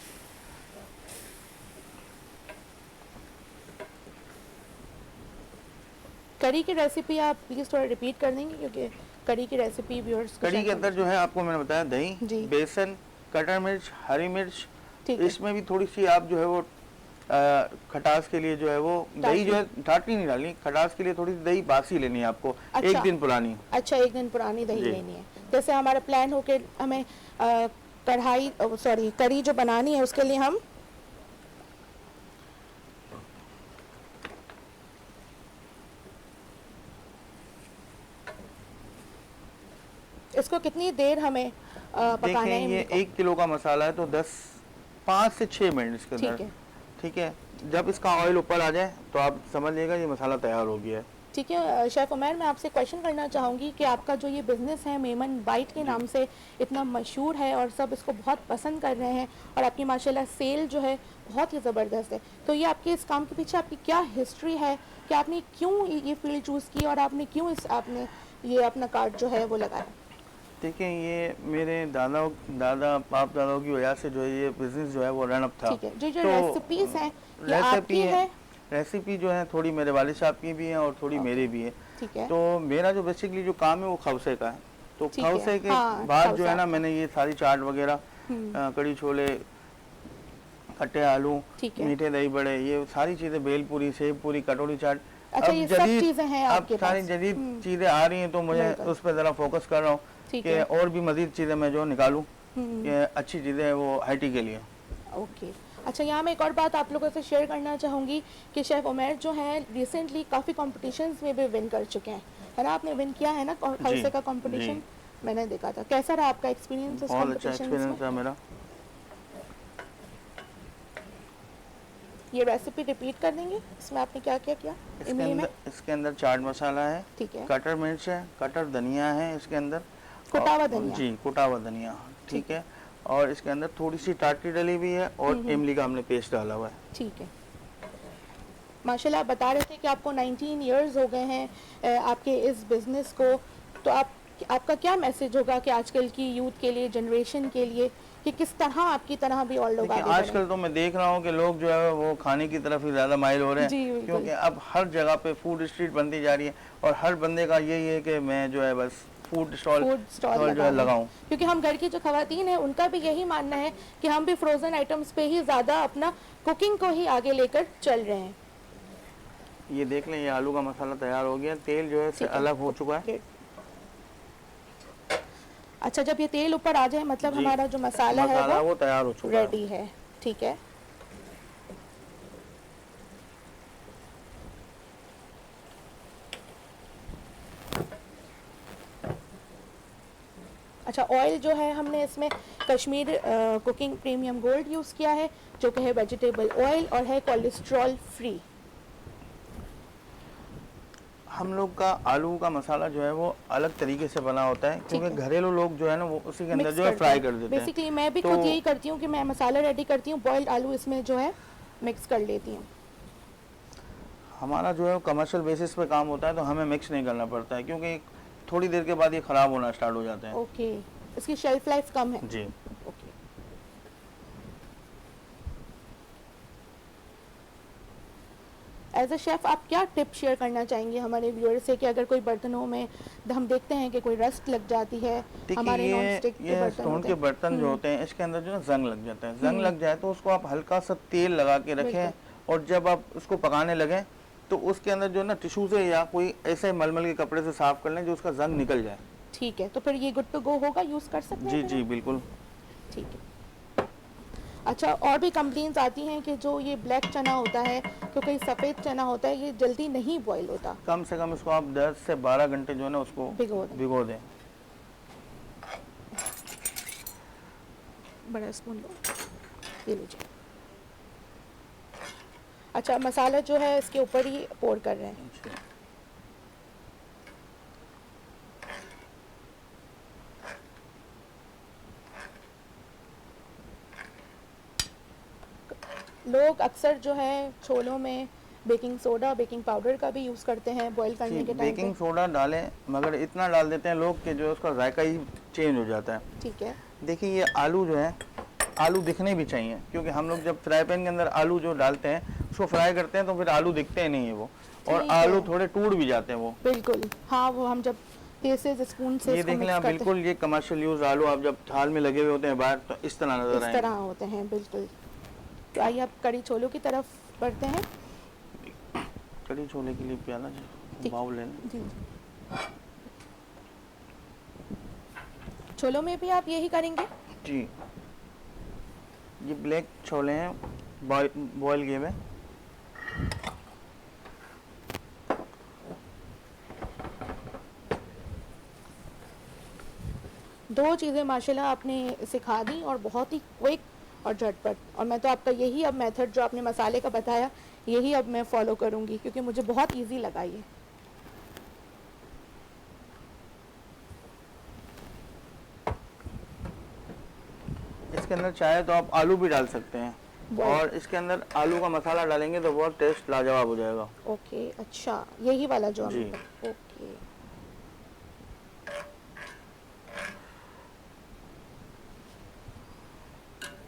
کری کی ریسیپی آپ پلیز تھوڑا ریپیٹ کر دیں گے, کیونکہ کری کی ریسیپی ویورز کو. کری کے اندر جو ہے آپ کو میں نے بتایا دہی, بیسن, کٹر مرچ, ہری مرچ. اس میں بھی تھوڑی سی آپ جو ہے وہ کھٹاس کے لیے جو ہے وہ دہی جو ہے ٹاٹری نہیں ڈالنی, کھٹاس کے لیے تھوڑی سی دہی باسی لینی ہے آپ کو. 1 دن پرانی. اچھا, 1 دن پرانی دہی لینی ہے. جیسے ہمارا پلان ہو کہ ہمیں کری جو بنانی ہے اس کے لیے ہم اس کو کتنی دیر ہمیں پکانا ہے؟ یہ 1 کلو کا مسالہ ہے تو 5 سے 6 منٹ اس کے اندر. ٹھیک ہے. جب اس کا آئل اوپر آ جائے تو آپ سمجھ لیے گا یہ مسالہ تیار ہو گیا ہے. ٹھیک ہے. شیف عمیر, میں آپ سے کویشچن کرنا چاہوں گی کہ آپ کا جو یہ بزنس ہے میمن بائٹ کے نام سے اتنا مشہور ہے اور سب اس کو بہت پسند کر رہے ہیں اور آپ کی ماشاءاللہ سیل جو ہے بہت ہی زبردست ہے, تو یہ آپ کے اس کام کے پیچھے آپ کی کیا ہسٹری ہے کہ آپ نے کیوں یہ فیلڈ چوز کی اور آپ نے کیوں آپ نے یہ اپنا کارڈ جو ہے وہ لگایا؟ دیکھیں یہ میرے دادا باپ داداؤں کی وجہ سے جو ہے یہ بزنس جو ہے وہ رن اپ تھا. ٹھیک ہے. جو ریسیپیز ہیں یہ آپ کی ہے؟ ریسیپی جو ہے تھوڑی میرے والد صاحب کی بھی ہیں اور تھوڑی میری بھی ہے. ٹھیک ہے. تو میرا جو بیسکلی جو کام ہے وہ کھوسے کا ہے. تو کھوسے کے بعد جو ہے نا میں نے یہ ساری چاٹ وغیرہ کڑی چھولے کھٹے آلو میٹھے دہی بڑے یہ ساری چیزیں بیل پوری سیب پوری کٹوری چاٹ اب ساری جدید چیزیں آ رہی ہیں تو مجھے اس پہ ذرا فوکس کر رہا ہوں کہ اور بھی مزید چیزیں میں جو نکالوں کہ اچھی چیزیں وہ آئی ٹی کے لیے. اوکے. اچھا یہاں میں ایک اور بات آپ لوگوں سے شیئر کرنا چاہوں گی کہ شیف عمیر جو ہیں ریسنٹلی کافی کمپٹیشنز میں بھی ون کر چکے ہیں ہے نا. آپ نے ون کیا ہے نا کھوسے کا کمپٹیشن میں نے دیکھا تھا. کیسا رہا آپ کا ایکسپیرینس اس بہت اچھا ایکسپیرینس رہا میرا. یہ ریسیپی ریپیٹ کر دیں گے اس میں آپ نے کیا کیا کیا؟ اس کے اندر چاٹ مسالہ ہے, کٹر مرچ ہے, کٹر دھنیا ہے, اس کے اندر کٹا ہوا دھنیا جی کٹا ہوا دھنیا ٹھیک ہے, اور اس کے اندر تھوڑی سی ٹاٹی ڈلی ہوئی ہے اور املی کا ہم نے پیسٹ ڈالا ہوا ہے. ٹھیک ہے. ماشاءاللہ آپ بتا رہے تھے کہ آپ کو 19 ایئرز ہو گئے ہیں آپ کے اس بزنس کو, تو آپ کا کیا میسج ہوگا کہ آج کل کی یوتھ کے لیے جنریشن کے لیے کہ کس طرح آپ کی طرح بھی اور لوگ آگے آج کل تو میں دیکھ رہا ہوں کہ لوگ جو ہے وہ کھانے کی طرف ہی زیادہ مائل ہو رہے ہیں کیونکہ اب ہر جگہ پہ فوڈ اسٹریٹ بنتی جا رہی ہے اور ہر بندے کا یہی ہے کہ میں جو ہے بس فوڈ اسٹال جو ہے لگاؤں. کیونکہ ہم گھر کی جو خواتین ہیں ان کا بھی یہی ماننا ہے کہ ہم بھی فروزن آئٹمس پہ ہی زیادہ اپنا کوکنگ کو ہی آگے لے کر چل رہے ہیں. یہ دیکھ لیں یہ آلو کا مسالہ تیار ہو گیا, تیل جو ہے اس سے الگ ہو چکا ہے. اچھا جب یہ تیل اوپر آ جائے مطلب ہمارا جو مسالہ ہے وہ تیار ہو چکا ہے, ریڈی ہے. ٹھیک ہے. اچھا آئل جو ہے ہم نے اس میں Kashmir cooking premium gold use کیا ہے جو کہ ہے ویجیٹیبل آئل اور ہے کولیسٹرول فری. ہم لوگ کا آلو کا مسالہ جو ہے وہ الگ طریقے سے بنا ہوتا ہے کیونکہ گھریلو لوگ جو ہے نا وہ اسی کے اندر جو ہے فرائی کر دیتے ہیں. بیسیکلی میں بھی خود یہی کرتی ہوں کہ میں مسالہ ریڈی کرتی ہوں, بوائلڈ آلو اس میں جو ہے مکس کر لیتی ہوں. ہمارا جو ہے کمرشل بیسس پہ کام ہوتا ہے تو ہمیں مکس نہیں کرنا پڑتا ہے کیونکہ تھوڑی دیر کے بعد یہ خراب ہونا اسٹارٹ ہو جاتے ہیں. اوکے. اس کی شیلف لائف کم ہے. جی. اوکے. ایز اے شیف آپ کیا ٹپ شیئر کرنا چاہیں گے ہمارے ویور سے کہ اگر کوئی برتنوں میں ہم دیکھتے ہیں کہ کوئی رسٹ لگ جاتی ہے ہمارے نان اسٹک یہ اسٹون کے برتن جو ہوتے ہیں اس کے اندر جو ہے زنگ لگ جاتا ہے. زنگ لگ جائے تو اس کو آپ ہلکا سا تیل لگا کے رکھیں اور جب آپ اس کو پکانے لگیں تو اس کے اندر جو ہے نا ٹیشو سے یا کوئی ایسے ململ کے کپڑے سے صاف کر لیں جو اس کا زنگ نکل جائے. ٹھیک ہے. تو پھر یہ گڈ ٹو گو ہوگا, یوز کر سکتے ہیں؟ جی جی بالکل. ٹھیک ہے. اچھا اور بھی کمپلینس آتی ہیں کہ جو یہ بلیک چنا ہوتا ہے کیونکہ سفید چنا ہوتا ہے یہ جلدی نہیں بوائل ہوتا. کم سے کم اس کو آپ 10 سے 12 گھنٹے جو ہے نا اس کو بھگو دیں. بڑا اسپون لو, یہ لیجیے. اچھا مسالہ جو ہے اس کے اوپر ہی پور کر رہے ہیں. لوگ اکثر جو ہے چھولوں میں بیکنگ سوڈا بیکنگ پاؤڈر کا بھی یوز کرتے ہیں بوائل کرنے کے ٹائم. بیکنگ سوڈا ڈالیں مگر اتنا ڈال دیتے ہیں لوگ کہ جو اس کا ذائقہ ہی چینج ہو جاتا ہے. ٹھیک ہے. دیکھیں یہ آلو جو ہے آلو دکھنے بھی چاہیے کیونکہ ہم لوگ جب فرائی پین کے اندر آلو جو ڈالتے ہیں اس کو فرائی کرتے ہیں تو پھر آلو دکھتے نہیں ہیں وہ, اور آلو تھوڑے ٹوٹ بھی جاتے ہیں وہ. بالکل ہاں, وہ ہم جب تیز سے اسپون سے یہ دیکھ لیں آپ بالکل یہ کمرشل یوز آلو آپ جب تھال میں لگے ہوئے ہوتے ہیں باہر تو اس طرح نظر آئیں گے. اس طرح ہوتے ہیں بالکل. تو آئیے آپ کڑی چھولوں کی طرف بڑھتے ہیں. کڑی چھولے کے لیے پیالہ باؤل لینا. جی چھولوں میں بھی آپ یہی کریں گے؟ جی. یہ بلیک چھولے ہیں بوائل کیے ہوئے. دو چیزیں ماشاءاللہ آپ نے سکھا دی اور بہت ہی کوئک اور جھٹ پٹ, اور میں تو آپ کا یہی اب میتھڈ جو آپ نے مسالے کا بتایا یہی اب میں فالو کروں گی کیونکہ مجھے بہت ایزی لگا یہ. اس کے اندر چاہے تو آپ آلو بھی ڈال سکتے ہیں اور اس کے اندر آلو کا مسالہ ڈالیں گے تو بہت ٹیسٹ لاجواب ہو جائے گا. اوکے. اچھا یہی والا جو جی. اوکے.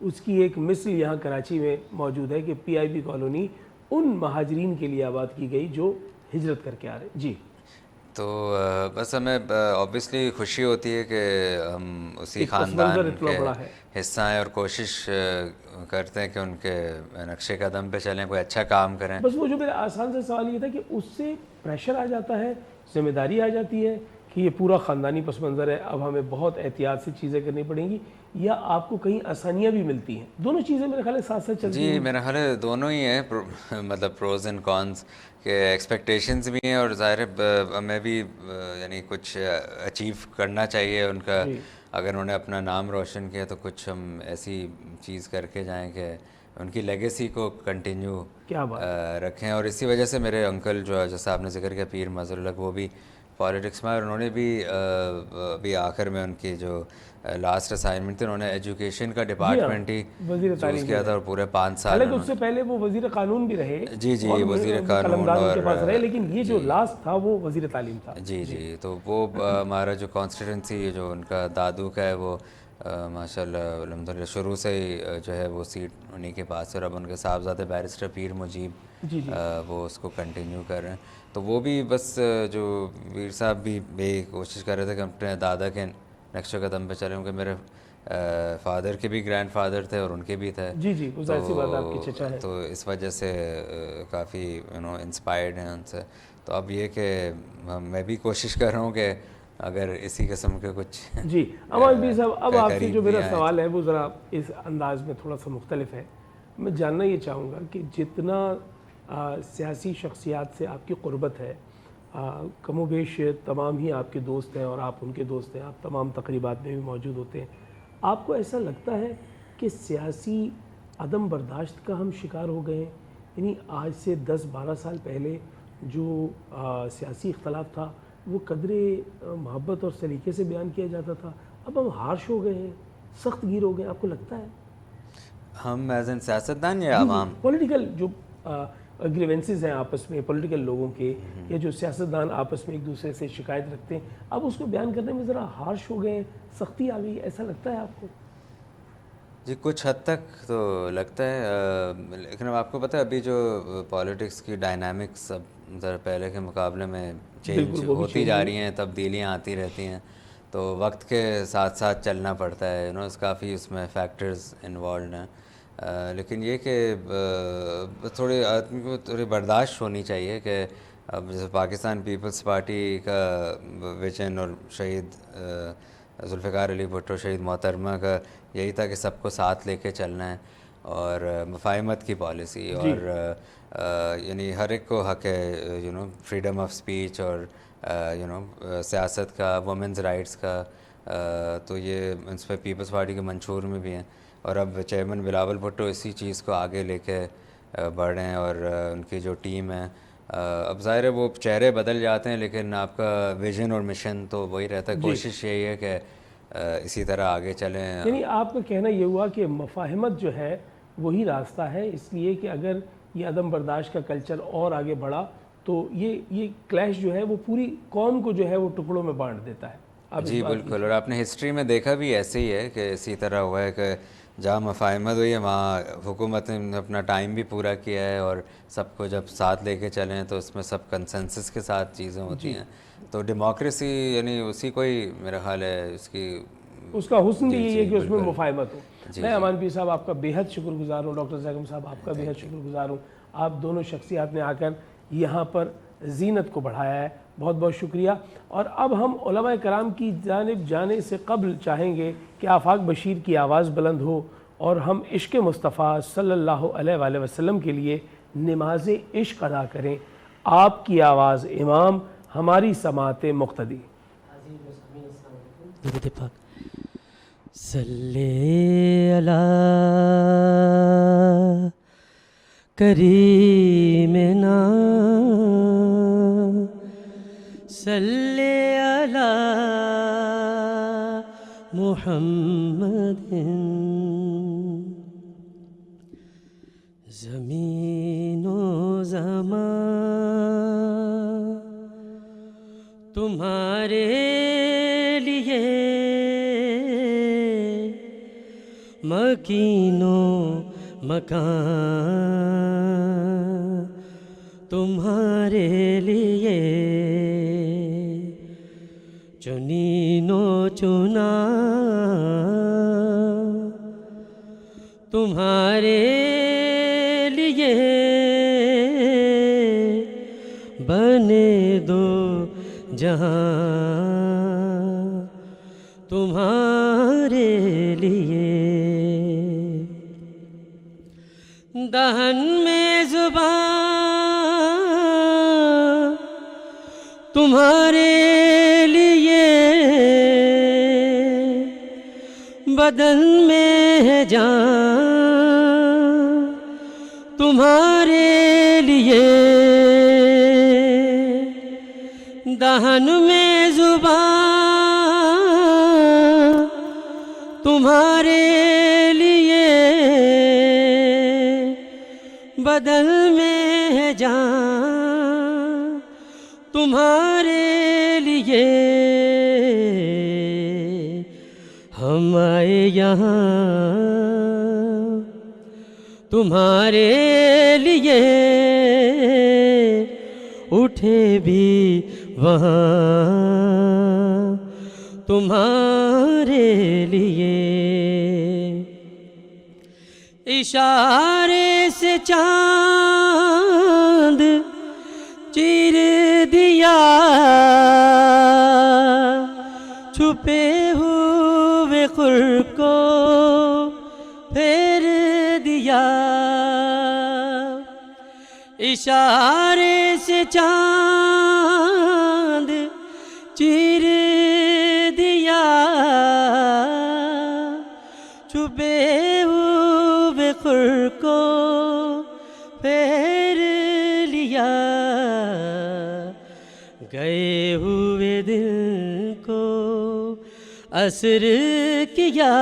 اس کی ایک مثل یہاں کراچی میں موجود ہے کہ PIB کالونی ان مہاجرین کے لیے آباد کی گئی جو ہجرت کر کے آ رہے. جی تو بس ہمیں اوبیسلی خوشی ہوتی ہے کہ ہم اسی خاندان کے حصہ ہیں اور کوشش کرتے ہیں کہ ان کے نقش قدم پہ چلیں, کوئی اچھا کام کریں. بس وہ جو میرا آسان سے سوال یہ تھا کہ اس سے پریشر آ جاتا ہے, ذمہ داری آ جاتی ہے کہ یہ پورا خاندانی پس منظر ہے, اب ہمیں بہت احتیاط سے چیزیں کرنی پڑیں گی, یا آپ کو کہیں آسانیاں بھی ملتی ہیں؟ دونوں چیزیں میرے خیال ہے ساتھ ساتھ چلتی ہیں. جی میرا خیال ہے دونوں ہی ہیں, مطلب پروز اینڈ کونس کہ ایکسپیکٹیشنز بھی ہیں اور ظاہر ہمیں بھی یعنی کچھ اچیو کرنا چاہیے ان کا. اگر انہوں نے اپنا نام روشن کیا تو کچھ ہم ایسی چیز کر کے جائیں کہ ان کی لیگیسی کو کنٹینیو رکھیں. اور اسی وجہ سے میرے انکل جو جیسا آپ نے ذکر کیا پیر مظہر الحق, وہ بھی پالیٹکس میں, اور انہوں نے بھی ابھی آخر میں ان کی جو لاسٹ اسائنمنٹ تھی انہوں نے ایجوکیشن کا ڈپارٹمنٹ ہی چوز کیا تھا اور پورے 5 سال. حالانکہ اس سے پہلے وہ وزیر قانون بھی رہے. جی وزیر قانون اور لیکن یہ جو لاسٹ تھا وہ وزیر تعلیم تھا. جی تو وہ ہمارا جو کانسٹیٹوئنسی جو ان کا دادو کا ہے وہ ماشاء اللہ الحمد للہ شروع سے ہی جو ہے وہ سیٹ انہیں کے پاس ہے, اور اب ان کے صاحبزادے بیرسٹر پیر مجیب وہ اس کو کنٹینیو کر رہے ہیں. تو وہ بھی بس جو ویر صاحب بھی کوشش کر رہے تھے کہ اپنے دادا کے نقش قدم پہ چلیں, کیونکہ میرے فادر کے بھی گرینڈ فادر تھے اور ان کے بھی تھے. جی ظاہر سی بات آپ کی چچا ہے. تو اس وجہ سے کافی انسپائرڈ ہیں ان سے. تو اب یہ کہ میں بھی کوشش کر رہا ہوں کہ اگر اسی قسم کے کچھ جی امان بھی صاحب, اب آپ سے جو میرا سوال ہے وہ ذرا اس انداز میں تھوڑا سا مختلف ہے. میں جاننا یہ چاہوں گا کہ جتنا سیاسی شخصیات سے آپ کی قربت ہے, کم و بیش تمام ہی آپ کے دوست ہیں اور آپ ان کے دوست ہیں, آپ تمام تقریبات میں بھی موجود ہوتے ہیں, آپ کو ایسا لگتا ہے کہ سیاسی عدم برداشت کا ہم شکار ہو گئے ہیں؟ یعنی آج سے 10-12 سال پہلے جو سیاسی اختلاف تھا وہ قدر محبت اور سلیقے سے بیان کیا جاتا تھا, اب ہم ہارش ہو گئے ہیں, سخت گیر ہو گئے ہیں, آپ کو لگتا ہے؟ ہم ایز این سیاستدان یا عوام پولیٹیکل جو گریونسز ہیں آپس میں پولیٹیکل لوگوں کے, یا جو سیاستدان آپس میں ایک دوسرے سے شکایت رکھتے ہیں, اب اس کو بیان کرنے میں ذرا ہارش ہو گئے ہیں, سختی آ گئی, ایسا لگتا ہے آپ کو؟ جی کچھ حد تک تو لگتا ہے, لیکن اب آپ کو پتہ ہے ابھی جو پالیٹکس کی ڈائنامکس اب ذرا پہلے کے مقابلے میں چینج ہوتی جا رہی ہیں, تبدیلیاں آتی رہتی ہیں, تو وقت کے ساتھ ساتھ چلنا پڑتا ہے. کافی اس میں فیکٹرز انوالوڈ ہیں, لیکن یہ کہ تھوڑی آدمی کو تھوڑی برداشت ہونی چاہیے کہ اب جیسے پاکستان پیپلز پارٹی کا ویژن اور شہید ذوالفقار علی بھٹو شہید محترمہ کا یہی تھا کہ سب کو ساتھ لے کے چلنا ہے اور مفاہمت کی پالیسی, اور یعنی ہر ایک کو حق ہے فریڈم آف اسپیچ اور سیاست کا, وومنز رائٹس کا. تو یہ اس پہ پیپلز پارٹی کے منشور میں بھی ہیں, اور اب چیئرمین بلاول بھٹو اسی چیز کو آگے لے کے بڑھ رہے ہیں, اور ان کی جو ٹیم ہے, اب ظاہر ہے وہ چہرے بدل جاتے ہیں لیکن آپ کا ویژن اور مشن تو وہی رہتا ہے. کوشش یہی ہے کہ اسی طرح آگے چلیں. یعنی آپ کا کہنا یہ ہوا کہ مفاہمت جو ہے وہی راستہ ہے, اس لیے کہ اگر یہ عدم برداشت کا کلچر اور آگے بڑھا تو یہ کلیش جو ہے وہ پوری قوم کو جو ہے وہ ٹکڑوں میں بانٹ دیتا ہے. جی بالکل, اور آپ نے ہسٹری میں دیکھا بھی ایسے ہی ہے کہ اسی طرح ہوا ہے کہ جہاں مفاہمت ہوئی ہے وہاں حکومت نے اپنا ٹائم بھی پورا کیا ہے, اور سب کو جب ساتھ لے کے چلیں تو اس میں سب کنسنسس کے ساتھ چیزیں ہوتی ہیں. تو ڈیموکریسی یعنی اسی کو ہی میرا خیال ہے اس کا حسن بھی یہ ہے کہ اس میں مفاہمت ہو. میں امان پیر صاحب آپ کا بیحد شکر گزار ہوں, ڈاکٹر زیغم صاحب آپ کا بیحد شکر گزار ہوں. آپ دونوں شخصیات نے آ کر یہاں پر زینت کو بڑھایا ہے, بہت بہت شکریہ. اور اب ہم علماء کرام کی جانب جانے سے قبل چاہیں گے کہ آفاق بشیر کی آواز بلند ہو اور ہم عشق مصطفیٰ صلی اللہ علیہ وآلہ وسلم کے لیے نماز عشق ادا کریں. آپ کی آواز امام, ہماری سماعت مقتدی. صلی علی کریمنا صلی علی محمد. زمین و زمان تمہارے لیے مکین و مکان تمہارے لیے چنین و چنا تمہارے لیے بنے دو جہاں تمہارے لیے دہن میں زبان تمہارے لیے بدن میں ہے جان تمہارے لیے دہن میں زبان تمہارے لیے بدن میں ہے جان تمہارے لیے ہم آئے یہاں تمہارے لیے اٹھے بھی وہاں تمہارے لیے اشارے سے چاند چیر دیا چھپے ہوئے خور کو پھیر دیا اشارے سے چاند چیر دیا چھپے ہوئے خور کو پھیر لیا گئے ہوئے دل کو اثر کیا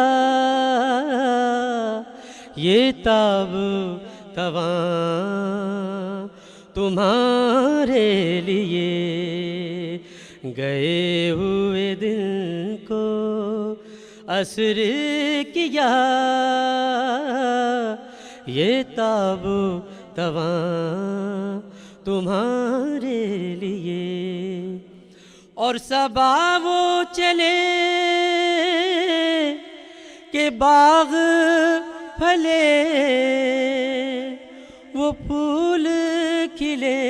یہ تاب تواں تمہارے لیے گئے ہوئے دل کو اثر کیا یہ تاب تواں تمہارے لیے اور صبا وہ چلے کہ باغ پھلے وہ پھول کھلے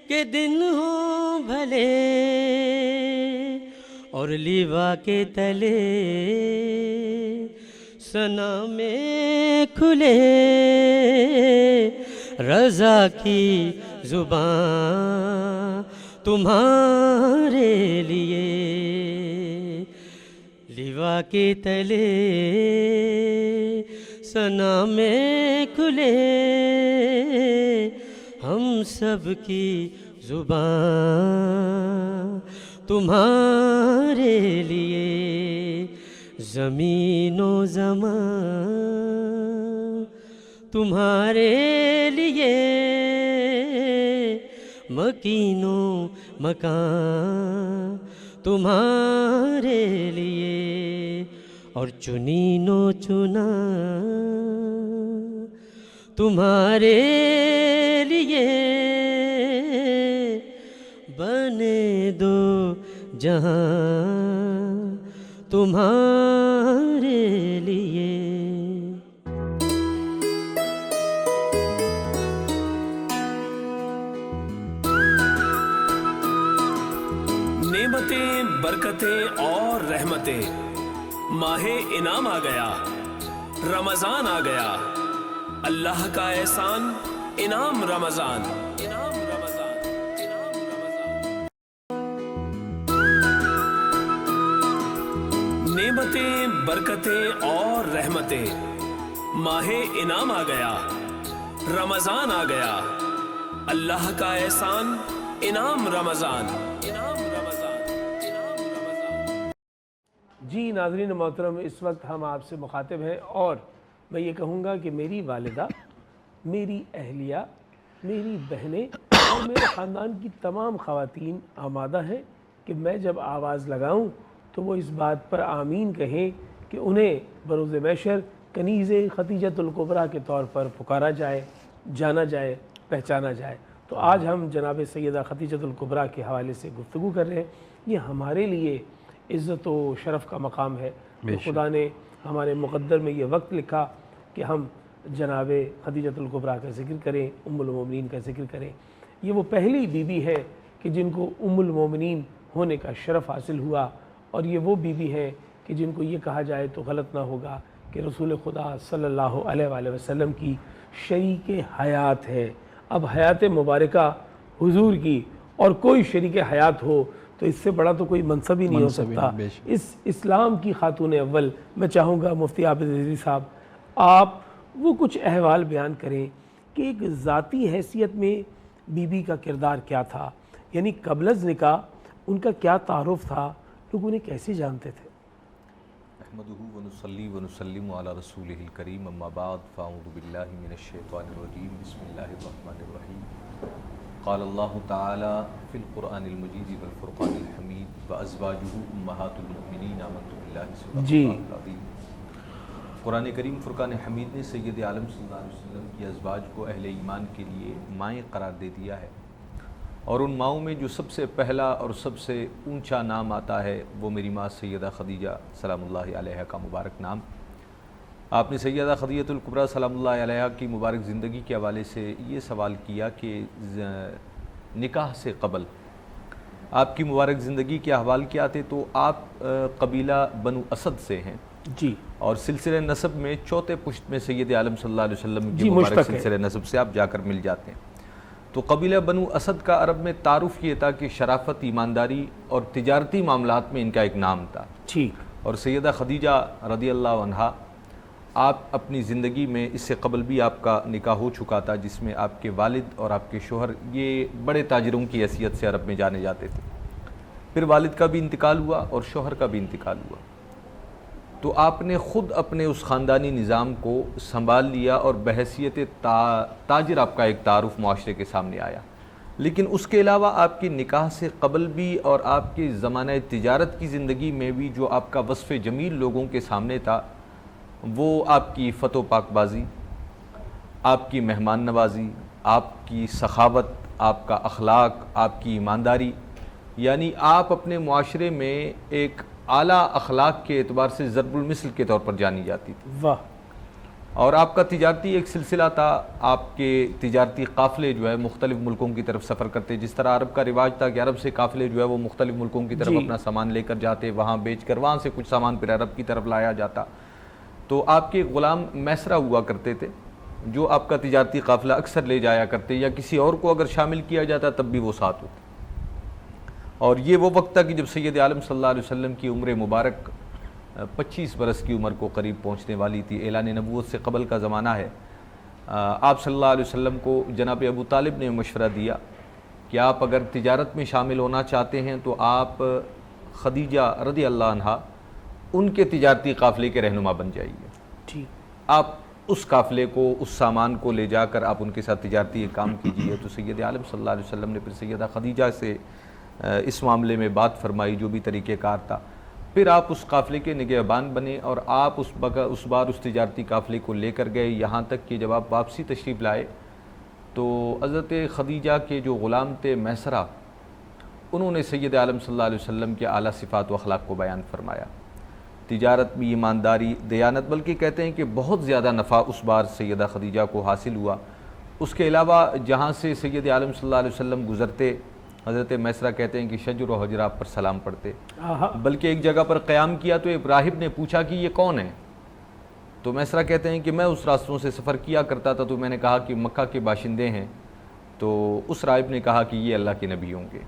کہ دن ہوں بھلے اور لیوا کے تلے ثنا میں کھلے رضا کی زبان تمہارے لیے لیوا کے تلے ثنا میں کھلے ہم سب کی زبان تمہارے لیے زمین و زمان تمہارے لیے مکین و مکان تمہارے لیے اور چنین و چنا تمہارے لیے بنے دو جہاں تمہارے لیے نعمتیں برکتیں اور رحمتیں ماہ انعام آ گیا رمضان آ گیا اللہ کا احسان انعام رمضان نعمتیں برکتیں اور رحمتیں ماہ انعام آ گیا رمضان آ گیا اللہ کا احسان انعام رمضان جی ناظرین محترم، اس وقت ہم آپ سے مخاطب ہیں اور میں یہ کہوں گا کہ میری والدہ، میری اہلیہ، میری بہنیں اور میرے خاندان کی تمام خواتین آمادہ ہیں کہ میں جب آواز لگاؤں تو وہ اس بات پر آمین کہیں کہ انہیں بروز محشر کنیز خدیجۃ الکبریٰ کے طور پر پکارا جائے، جانا جائے، پہچانا جائے۔ تو آج ہم جناب سیدہ خدیجۃ الکبریٰ کے حوالے سے گفتگو کر رہے ہیں۔ یہ ہمارے لیے عزت و شرف کا مقام ہے کہ خدا نے ہمارے مقدر میں یہ وقت لکھا کہ ہم جناب خدیجۃ الکبریٰ کا ذکر کریں، ام المومنین کا ذکر کریں۔ یہ وہ پہلی بیوی ہے کہ جن کو ام المومنین ہونے کا شرف حاصل ہوا، اور یہ وہ بیوی ہے کہ جن کو یہ کہا جائے تو غلط نہ ہوگا کہ رسول خدا صلی اللہ علیہ وآلہ وسلم کی شریک حیات ہے۔ اب حیات مبارکہ حضور کی اور کوئی شریک حیات ہو تو اس سے بڑا تو کوئی منصب ہی نہیں ہو سکتا۔ اس اسلام کی خاتون اول میں چاہوں گا مفتی عابد رضوی صاحب آپ وہ کچھ احوال بیان کریں کہ ایک ذاتی حیثیت میں بی بی کا کردار کیا تھا، یعنی قبل از نکاح ان کا کیا تعارف تھا، لوگ انہیں کیسے جانتے تھے؟ نحمدہ ونصلی ونسلم علی رسولہ الکریم، اما بعد فاعوذ باللہ من الشیطان الرجیم، بسم اللہ الرحمن الرحیم۔ قال اللہ تعالی فی القرآن المجید والفرقان الحمید وازواجہ امہات المؤمنین آمنت باللہ صدق اللہ العظیم۔ قرآن کریم فرقان حمید نے سید عالم صلی اللہ علیہ وسلم کی ازواج کو اہل ایمان کے لیے مائیں قرار دے دیا ہے، اور ان ماؤں میں جو سب سے پہلا اور سب سے اونچا نام آتا ہے وہ میری ماں سیدہ خدیجہ سلام اللہ علیہا کا مبارک نام۔ آپ نے سیدہ خدیجۃ الکبریٰ سلام اللہ علیہا کی مبارک زندگی کے حوالے سے یہ سوال کیا کہ نکاح سے قبل آپ کی مبارک زندگی کے احوال کیا تھے، تو آپ قبیلہ بنو اسد سے ہیں جی، اور سلسلہ نسب میں چوتھے پشت میں سید عالم صلی اللہ علیہ وسلم کی مبارک سلسلہ نسب سے آپ جا کر مل جاتے ہیں۔ تو قبیلہ بنو اسد کا عرب میں تعارف یہ تھا کہ شرافت، ایمانداری اور تجارتی معاملات میں ان کا ایک نام تھا۔ اور سیدہ خدیجہ رضی اللہ عنہا آپ اپنی زندگی میں اس سے قبل بھی آپ کا نکاح ہو چکا تھا، جس میں آپ کے والد اور آپ کے شوہر یہ بڑے تاجروں کی حیثیت سے عرب میں جانے جاتے تھے۔ پھر والد کا بھی انتقال ہوا اور شوہر کا بھی انتقال ہوا، تو آپ نے خود اپنے اس خاندانی نظام کو سنبھال لیا اور بحیثیت تاجر آپ کا ایک تعارف معاشرے کے سامنے آیا۔ لیکن اس کے علاوہ آپ کی نکاح سے قبل بھی اور آپ کے زمانہ تجارت کی زندگی میں بھی جو آپ کا وصف جمیل لوگوں کے سامنے تھا وہ آپ کی فتح و پاک بازی، آپ کی مہمان نوازی، آپ کی سخاوت، آپ کا اخلاق، آپ کی ایمانداری، یعنی آپ اپنے معاشرے میں ایک اعلیٰ اخلاق کے اعتبار سے ضرب المثل کے طور پر جانی جاتی تھی۔ واہ۔ اور آپ کا تجارتی ایک سلسلہ تھا، آپ کے تجارتی قافلے جو ہے مختلف ملکوں کی طرف سفر کرتے، جس طرح عرب کا رواج تھا کہ عرب سے قافلے جو ہے وہ مختلف ملکوں کی طرف اپنا سامان لے کر جاتے، وہاں بیچ کر وہاں سے کچھ سامان پھر عرب کی طرف لایا جاتا۔ تو آپ کے غلام میسرہ ہوا کرتے تھے جو آپ کا تجارتی قافلہ اکثر لے جایا کرتے، یا کسی اور کو اگر شامل کیا جاتا تب بھی وہ ساتھ ہوتے۔ اور یہ وہ وقت تھا کہ جب سید عالم صلی اللہ علیہ وسلم کی عمر مبارک 25 برس کی عمر کو قریب پہنچنے والی تھی، اعلان نبوت سے قبل کا زمانہ ہے۔ آپ صلی اللہ علیہ وسلم کو جناب ابو طالب نے مشورہ دیا کہ آپ اگر تجارت میں شامل ہونا چاہتے ہیں تو آپ خدیجہ رضی اللہ عنہا ان کے تجارتی قافلے کے رہنما بن جائیے، آپ اس قافلے کو، اس سامان کو لے جا کر آپ ان کے ساتھ تجارتی کام کیجیے۔ تو سید عالم صلی اللہ علیہ وسلم نے پھر سیدہ خدیجہ سے اس معاملے میں بات فرمائی، جو بھی طریقہ کار تھا۔ پھر آپ اس قافلے کے نگہبان بنے اور آپ اس بار اس تجارتی قافلے کو لے کر گئے، یہاں تک کہ جب آپ واپسی تشریف لائے تو حضرت خدیجہ کے جو غلام تھے میسرہ، انہوں نے سید عالم صلی اللہ علیہ وسلم کے اعلیٰ صفات و اخلاق کو بیان فرمایا۔ تجارت بھی، ایمانداری، دیانت، بلکہ کہتے ہیں کہ بہت زیادہ نفع اس بار سیدہ خدیجہ کو حاصل ہوا۔ اس کے علاوہ جہاں سے سید عالم صلی اللہ علیہ وسلم گزرتے، حضرت میسرہ کہتے ہیں کہ شجر و حجر آپ پر سلام پڑھتے، بلکہ ایک جگہ پر قیام کیا تو ایک راہب نے پوچھا کہ یہ کون ہے؟ تو میسرہ کہتے ہیں کہ میں اس راستوں سے سفر کیا کرتا تھا تو میں نے کہا کہ مکہ کے باشندے ہیں، تو اس راہب نے کہا کہ یہ اللہ کے نبی ہوں گے۔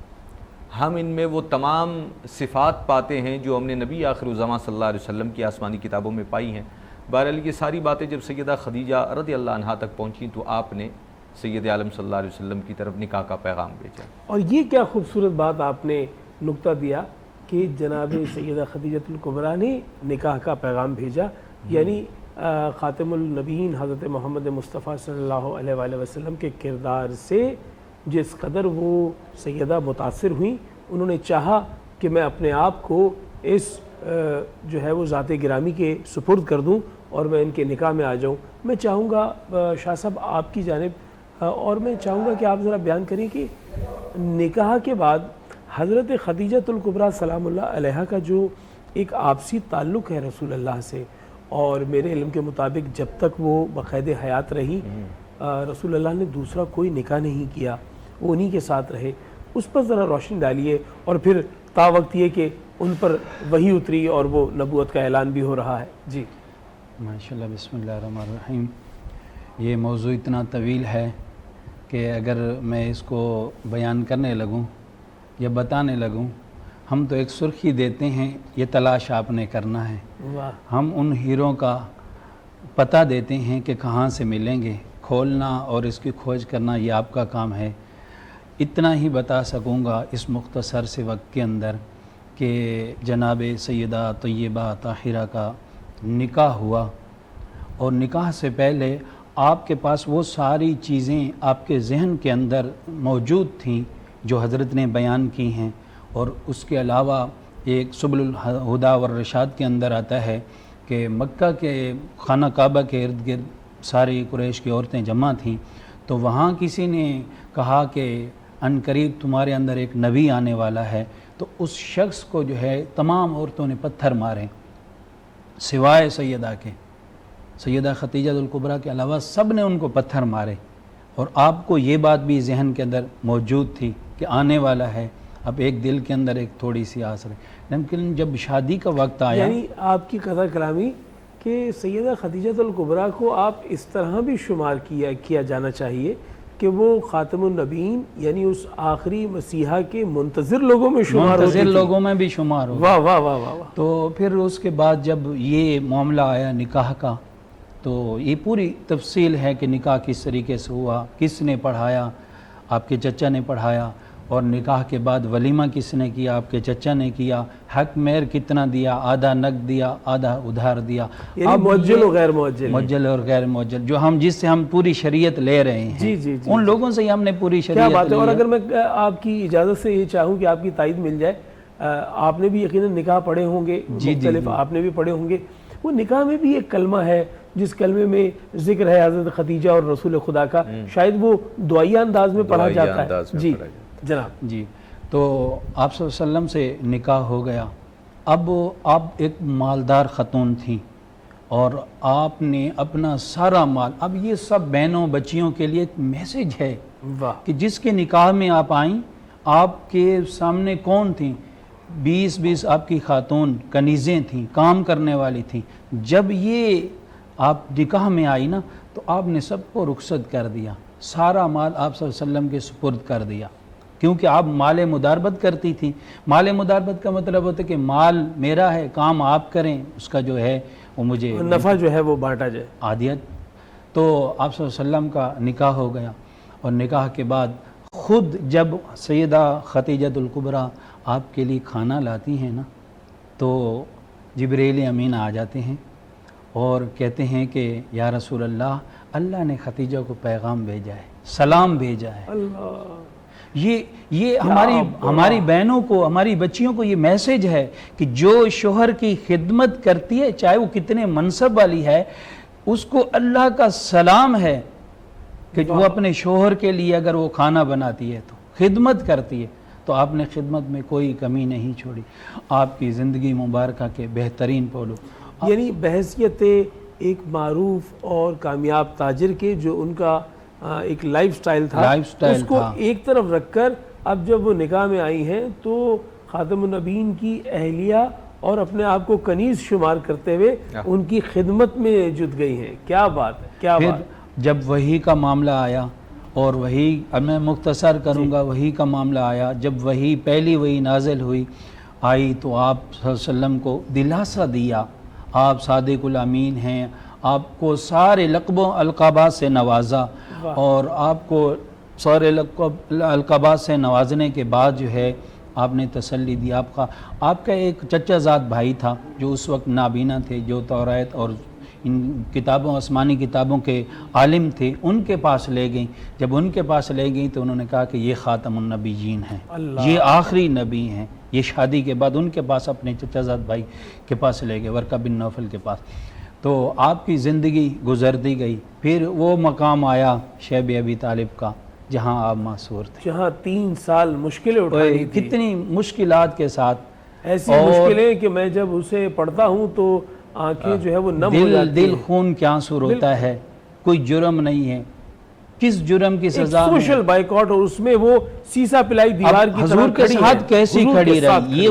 ہم ان میں وہ تمام صفات پاتے ہیں جو ہم نے نبی آخر الزماں صلی اللہ علیہ وسلم کی آسمانی کتابوں میں پائی ہیں۔ بہرحال یہ ساری باتیں جب سیدہ خدیجہ رضی اللہ عنہا تک پہنچیں تو آپ نے سید عالم صلی اللہ علیہ وسلم کی طرف نکاح کا پیغام بھیجا۔ اور یہ کیا خوبصورت بات آپ نے نقطہ دیا کہ جناب سیدہ خدیجۃ الکبریٰ نے نکاح کا پیغام بھیجا، یعنی خاتم النبیین حضرت محمد مصطفیٰ صلی اللہ علیہ وآلہ وسلم کے کردار سے جس قدر وہ سیدہ متاثر ہوئیں، انہوں نے چاہا کہ میں اپنے آپ کو اس جو ہے وہ ذات گرامی کے سپرد کر دوں اور میں ان کے نکاح میں آ جاؤں. میں چاہوں گا شاہ صاحب آپ کی جانب اور میں چاہوں گا کہ آپ ذرا بیان کریں کہ نکاح کے بعد حضرت خدیجہ الکبریٰ سلام اللہ علیہا کا جو ایک آپسی تعلق ہے رسول اللہ سے، اور میرے علم کے مطابق جب تک وہ بقید حیات رہی رسول اللہ نے دوسرا کوئی نکاح نہیں کیا، وہ انہی کے ساتھ رہے، اس پر ذرا روشنی ڈالیے. اور پھر تا وقت یہ کہ ان پر وحی اتری اور وہ نبوت کا اعلان بھی ہو رہا ہے. جی ماشاءاللہ. بسم اللہ الرحمن الرحیم. یہ موضوع اتنا طویل ہے کہ اگر میں اس کو بیان کرنے لگوں یا بتانے لگوں، ہم تو ایک سرخی دیتے ہیں، یہ تلاش آپ نے کرنا ہے. ہم ان ہیروں کا پتہ دیتے ہیں کہ کہاں سے ملیں گے، کھولنا اور اس کی کھوج کرنا یہ آپ کا کام ہے. اتنا ہی بتا سکوں گا اس مختصر سے وقت کے اندر کہ جناب سیدہ طیبہ طاہرہ کا نکاح ہوا، اور نکاح سے پہلے آپ کے پاس وہ ساری چیزیں آپ کے ذہن کے اندر موجود تھیں جو حضرت نے بیان کی ہیں. اور اس کے علاوہ ایک سبل الہدیٰ والرشاد کے اندر آتا ہے کہ مکہ کے خانہ کعبہ کے ارد گرد ساری قریش کی عورتیں جمع تھیں، تو وہاں کسی نے کہا کہ ان قریب تمہارے اندر ایک نبی آنے والا ہے، تو اس شخص کو جو ہے تمام عورتوں نے پتھر مارے سوائے سیدہ کے. سیدہ خدیجہ الکبریٰ کے علاوہ سب نے ان کو پتھر مارے، اور آپ کو یہ بات بھی ذہن کے اندر موجود تھی کہ آنے والا ہے. اب ایک دل کے اندر ایک تھوڑی سی آس رہی، لیکن جب شادی کا وقت آیا، یعنی آپ کی قضا کلامی کہ سیدہ خدیجہ الکبریٰ کو آپ اس طرح بھی شمار کیا جانا چاہیے کہ وہ خاتم النبیین یعنی اس آخری مسیحا کے منتظر لوگوں میں شمار ہوتی تھی. منتظر لوگوں میں بھی شمار ہو. واہ واہ واہ واہ. تو پھر اس کے بعد جب یہ معاملہ آیا نکاح کا، تو یہ پوری تفصیل ہے کہ نکاح کس طریقے سے ہوا، کس نے پڑھایا، آپ کے چچا نے پڑھایا، اور نکاح کے بعد ولیمہ کس نے کیا، آپ کے چچا نے کیا، حق مہر کتنا دیا، آدھا نقد دیا، آدھا ادھار دیا، یعنی مؤجل و غیر مؤجل، مؤجل اور غیر مؤجل، جو ہم جس سے ہم پوری شریعت لے رہے ہیں. جی جی جی ان لوگوں سے ہی ہم نے پوری شریعت کیا بات ہے. اور لی. اگر میں آپ کی اجازت سے یہ چاہوں کہ آپ کی تائید مل جائے، آپ نے بھی یقیناً نکاح پڑھے ہوں گے، مختلف آپ نے بھی پڑھے ہوں گے. وہ نکاح میں بھی ایک کلمہ ہے جس کلمے میں ذکر ہے حضرت خدیجہ اور رسول خدا کا، شاید وہ دعائیہ انداز میں پڑھا جاتا ہے. جی جناب. جی تو آپ صلی اللہ علیہ وسلم سے نکاح ہو گیا. اب آپ ایک مالدار خاتون تھیں اور آپ نے اپنا سارا مال، اب یہ سب بہنوں بچیوں کے لیے ایک میسج ہے کہ جس کے نکاح میں آپ آئیں، آپ کے سامنے کون تھیں؟ 20 آپ کی خاتون کنیزیں تھیں، کام کرنے والی تھیں. جب یہ آپ نکاح میں آئی نا تو آپ نے سب کو رخصت کر دیا، سارا مال آپ صلی اللہ علیہ وسلم کے سپرد کر دیا، کیونکہ آپ مال مداربت کرتی تھی. مال مداربت کا مطلب ہوتا ہے کہ مال میرا ہے، کام آپ کریں، اس کا جو ہے وہ مجھے نفع جو ہے وہ بانٹا جائے، عادیت. تو آپ صلی اللہ علیہ وسلم کا نکاح ہو گیا، اور نکاح کے بعد خود جب سیدہ خدیجہ الکبریٰ آپ کے لیے کھانا لاتی ہیں نا، تو جبریل امین آ جاتے ہیں اور کہتے ہیں کہ یا رسول اللہ، اللہ نے خدیجہ کو پیغام بھیجا ہے، سلام بھیجا ہے. یہ ہماری بہنوں کو، ہماری بچیوں کو یہ میسج ہے کہ جو شوہر کی خدمت کرتی ہے، چاہے وہ کتنے منصب والی ہے، اس کو اللہ کا سلام ہے کہ وہ اپنے شوہر کے لیے اگر وہ کھانا بناتی ہے تو خدمت کرتی ہے. تو آپ نے خدمت میں کوئی کمی نہیں چھوڑی. آپ کی زندگی مبارکہ کے بہترین پہلو، یعنی بحیثیت ایک معروف اور کامیاب تاجر کے جو ان کا ایک لائف سٹائل تھا، اس کو ایک طرف رکھ کر اب جب وہ نکاح میں آئی ہیں تو خاتم النبیین کی اہلیہ اور اپنے آپ کو کنیز شمار کرتے ہوئے ان کی خدمت میں جت گئی ہیں. کیا بات ہے، کیا بات. جب وحی کا معاملہ آیا، اور وحی اب میں مختصر کروں گا، وحی کا معاملہ آیا، جب وحی پہلی وحی نازل آئی تو آپ صلی اللہ علیہ وسلم کو دلاسا دیا، آپ صادق الامین ہیں، آپ کو سارے لقبوں القابات سے نوازا، اور آپ کو سارے القابات سے نوازنے کے بعد جو ہے آپ نے تسلی دی. آپ کا ایک چچا زاد بھائی تھا جو اس وقت نابینا تھے، جو توریت اور ان کتابوں آسمانی کتابوں کے عالم تھے، ان کے پاس لے گئیں. جب ان کے پاس لے گئیں تو انہوں نے کہا کہ یہ خاتم النبیین ہیں، یہ آخری نبی ہیں. یہ شادی کے بعد ان کے پاس اپنے چچا زاد بھائی کے پاس لے گئے، ورقہ بن نوفل کے پاس. تو آپ کی زندگی گزرتی گئی. پھر وہ مقام آیا شیب ابی طالب کا جہاں آپ معصور تھے، جہاں 3 سال مشکلیں اٹھانی تھی، کتنی مشکلات کے ساتھ. ایسی مشکلیں کہ میں جب اسے پڑھتا ہوں تو آنکھیں جو ہے وہ نم ہو جاتی ہیں. دل خون کے آنسو روتا ہے. کوئی جرم نہیں ہے، کس جرم کی سزا میں؟ سوشل بائیکاٹ، اور اس میں وہ سیسا پلائی دیوار کی حضور کے ساتھ کیسی کھڑی رہی. یہ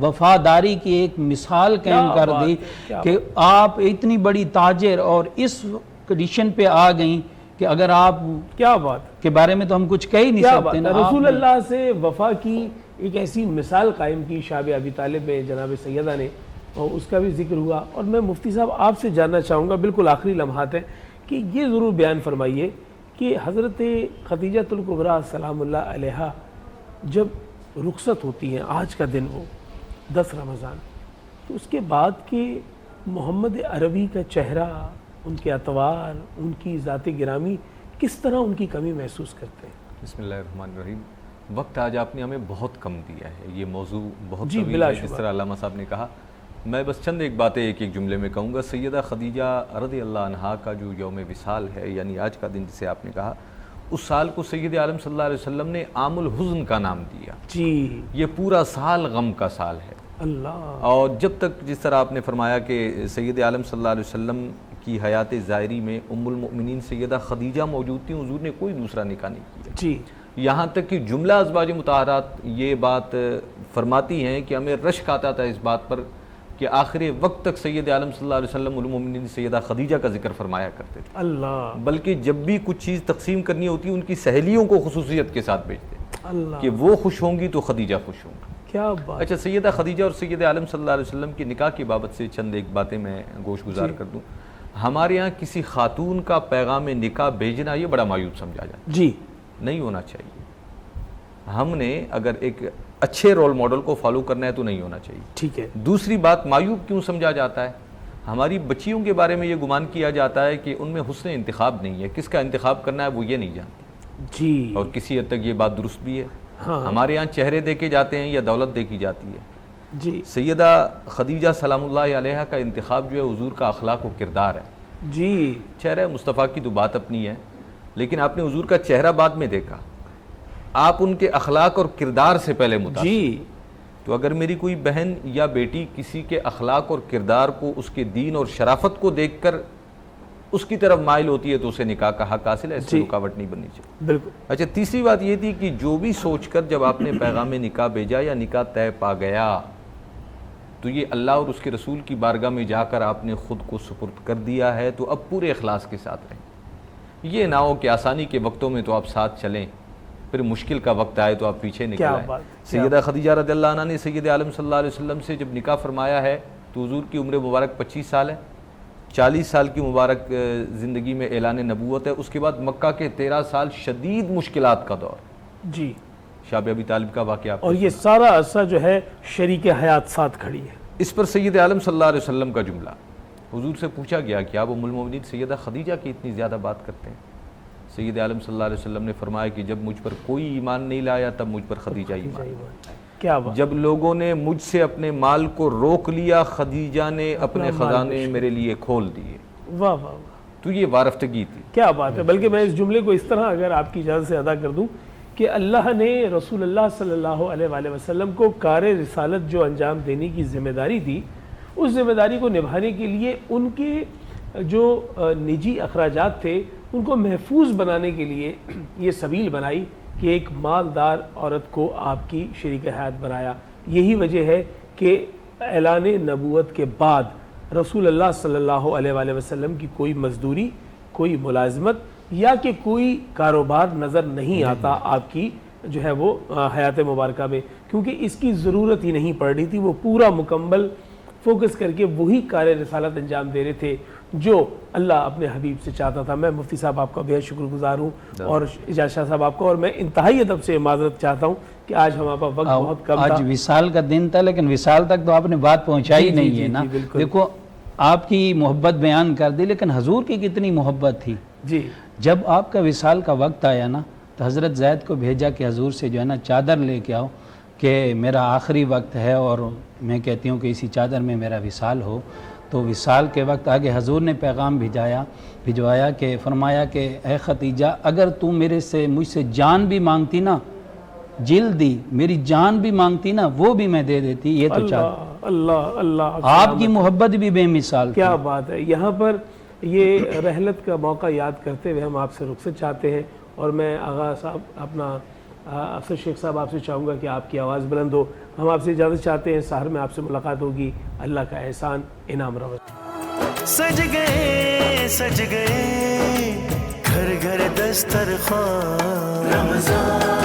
وفاداری کی ایک مثال قائم کر دی کہ آپ اتنی بڑی تاجر اور اس کنڈیشن پہ آ گئیں کہ اگر آپ کیا بات کے بارے میں تو ہم کچھ کہہ ہی نہیں سکتے. رسول اللہ سے وفا کی ایک ایسی مثال قائم کی شاب ابی طالب میں جناب سیدہ نے، اور اس کا بھی ذکر ہوا. اور میں مفتی صاحب آپ سے جاننا چاہوں گا، بالکل آخری لمحات ہیں، کہ یہ ضرور بیان فرمائیے کہ حضرت خدیجۃ الکبریٰ سلام اللہ علیہا جب رخصت ہوتی ہیں، آج کا دن وہ 10 رمضان، تو اس کے بعد کہ محمد عربی کا چہرہ، ان کے اطوار، ان کی ذات گرامی، کس طرح ان کی کمی محسوس کرتے ہیں؟ بسم اللہ الرحمن الرحیم. وقت آج آپ نے ہمیں بہت کم دیا ہے، یہ موضوع بہت جی طویل ہے جس طرح علامہ صاحب نے کہا. میں بس چند ایک باتیں ایک جملے میں کہوں گا. سیدہ خدیجہ رضی اللہ عنہا کا جو یوم وصال ہے، یعنی آج کا دن جسے آپ نے کہا، اس سال کو سید عالم صلی اللہ علیہ وسلم نے عام الحزن کا نام دیا. جی، یہ پورا سال غم کا سال ہے. اللہ. اور جب تک جس طرح آپ نے فرمایا کہ سید عالم صلی اللہ علیہ وسلم کی حیات ظاہری میں ام المؤمنین سیدہ خدیجہ موجود تھیں، حضور نے کوئی دوسرا نکاح نہیں کیا. جی، یہاں تک کہ جملہ ازواج مطہرات یہ بات فرماتی ہیں کہ ہمیں رشک آتا تھا اس بات پر کہ آخر وقت تک سید عالم صلی اللہ علیہ وسلم المؤمنین سیدہ خدیجہ کا ذکر فرمایا کرتے تھے. اللہ. بلکہ جب بھی کچھ چیز تقسیم کرنی ہوتی ان کی سہیلیوں کو خصوصیت کے ساتھ بھیجتے اللہ، کہ وہ خوش ہوں گی تو خدیجہ خوش ہوں گی. کیا بات. اچھا، سیدہ خدیجہ اور سید عالم صلی اللہ علیہ وسلم کی نکاح کی بابت سے چند ایک باتیں میں گوش گزار کر دوں. ہمارے یہاں کسی خاتون کا پیغام نکاح بھیجنا یہ بڑا مایوب سمجھا جاتا ہے. جی، نہیں ہونا چاہیے. ہم نے اگر ایک اچھے رول ماڈل کو فالو کرنا ہے تو نہیں ہونا چاہیے. ٹھیک ہے. دوسری بات، مایوب کیوں سمجھا جاتا ہے؟ ہماری بچیوں کے بارے میں یہ گمان کیا جاتا ہے کہ ان میں حسن انتخاب نہیں ہے، کس کا انتخاب کرنا ہے وہ یہ نہیں جانتی. جی، اور کسی حد تک یہ بات درست بھی ہے. ہاں. ہمارے یہاں چہرے دیکھے جاتے ہیں یا دولت دیکھی جاتی ہے. جی، سیدہ خدیجہ سلام اللہ علیہا کا انتخاب جو ہے حضور کا اخلاق و کردار ہے. جی، چہرہ مصطفیٰ کی تو بات اپنی ہے، لیکن آپ نے حضور کا چہرہ بعد میں دیکھا، آپ ان کے اخلاق اور کردار سے پہلے متاثر. جی، تو اگر میری کوئی بہن یا بیٹی کسی کے اخلاق اور کردار کو، اس کے دین اور شرافت کو دیکھ کر اس کی طرف مائل ہوتی ہے تو اسے نکاح کا حق حاصل ہے، اس سے رکاوٹ نہیں بننی چاہیے. بالکل. اچھا، تیسری بات یہ تھی کہ جو بھی سوچ کر جب آپ نے پیغام نکاح بھیجا یا نکاح طے پا گیا تو یہ اللہ اور اس کے رسول کی بارگاہ میں جا کر آپ نے خود کو سپرد کر دیا ہے، تو اب پورے اخلاص کے ساتھ رہیں. یہ نہ ہو کہ آسانی کے وقتوں میں تو آپ ساتھ چلیں، پھر مشکل کا وقت آئے تو آپ پیچھے نکل آئیں. سیدہ خدیجہ رضی اللہ عنہ نے سید عالم صلی اللہ علیہ وسلم سے جب نکاح فرمایا ہے تو حضور کی عمر مبارک 25 سال ہے. 40 سال کی مبارک زندگی میں اعلان نبوت ہے. اس کے بعد مکہ کے 13 سال شدید مشکلات کا دور. جی، شاب ابی طالب کا واقعہ، اور یہ سارا عرصہ جو ہے شریک حیات ساتھ کھڑی ہے. اس پر سید عالم صلی اللہ علیہ وسلم کا جملہ، حضور سے پوچھا گیا کہ آپ ام المؤمنین سیدہ خدیجہ کی اتنی زیادہ بات کرتے ہیں. سید عالم صلی اللہ علیہ وسلم نے فرمایا کہ جب مجھ پر کوئی ایمان نہیں لایا تب مجھ پر خدیجہ ایمان. کیا بات. جب لوگوں نے مجھ سے اپنے مال کو روک لیا، خدیجہ نے اپنے خزانے میرے لیے کھول دیے. واہ واہ واہ. تو یہ وارفتگی تھی. کیا بات ہے. بلکہ میں اس جملے کو اس طرح اگر آپ کی اجازت سے ادا کر دوں کہ اللہ نے رسول اللہ صلی اللہ علیہ وآلہ وسلم کو کار رسالت جو انجام دینے کی ذمہ داری دی، اس ذمہ داری کو نبھانے کے لیے ان کے جو نجی اخراجات تھے ان کو محفوظ بنانے کے لیے یہ سبیل بنائی کہ ایک مالدار عورت کو آپ کی شریک حیات بنایا. یہی وجہ ہے کہ اعلان نبوت کے بعد رسول اللہ صلی اللہ علیہ وآلہ وسلم کی کوئی مزدوری، کوئی ملازمت یا کہ کوئی کاروبار نظر نہیں آتا آپ کی جو ہے وہ حیات مبارکہ میں، کیونکہ اس کی ضرورت ہی نہیں پڑ رہی تھی. وہ پورا مکمل فوکس کر کے وہی کار رسالت انجام دے رہے تھے جو اللہ اپنے حبیب سے چاہتا تھا. میں مفتی صاحب آپ کا بہت شکر گزار ہوں اور اجاز شاہ صاحب آپ کا، اور میں انتہائی ادب سے معذرت چاہتا ہوں کہ آج ہمارے پاس وقت بہت کم تھا. آج وصال کا دن تھا لیکن وصال تک تو آپ نے بات پہنچائی نہیں ہے نا. دیکھو آپ کی محبت بیان کر دی، لیکن حضور کی کتنی محبت تھی. جی جب آپ کا وصال کا وقت آیا نا تو حضرت زید کو بھیجا کہ حضور سے جو ہے نا چادر لے کے آؤ کہ میرا آخری وقت ہے اور میں کہتی ہوں کہ اسی چادر میں میرا وصال ہو. تو وصال کے وقت آگے حضور نے پیغام بھجوایا کہ فرمایا کہ اے ختیجہ اگر تو مجھ سے جان بھی مانگتی نا، جلدی میری جان بھی مانگتی نا، وہ بھی میں دے دیتی. یہ تو چادر اللہ اللہ آپ کی محبت بھی بے مثال. کیا بات ہے. یہاں پر یہ رحلت کا موقع یاد کرتے ہوئے ہم آپ سے رخصت چاہتے ہیں، اور میں آغا صاحب اپنا افسر شیخ صاحب آپ سے چاہوں گا کہ آپ کی آواز بلند ہو. ہم آپ سے اجازت چاہتے ہیں، سحر میں آپ سے ملاقات ہوگی. اللہ کا احسان انعام رمضان. سج گئے گھر گھر دسترخوان رمضان.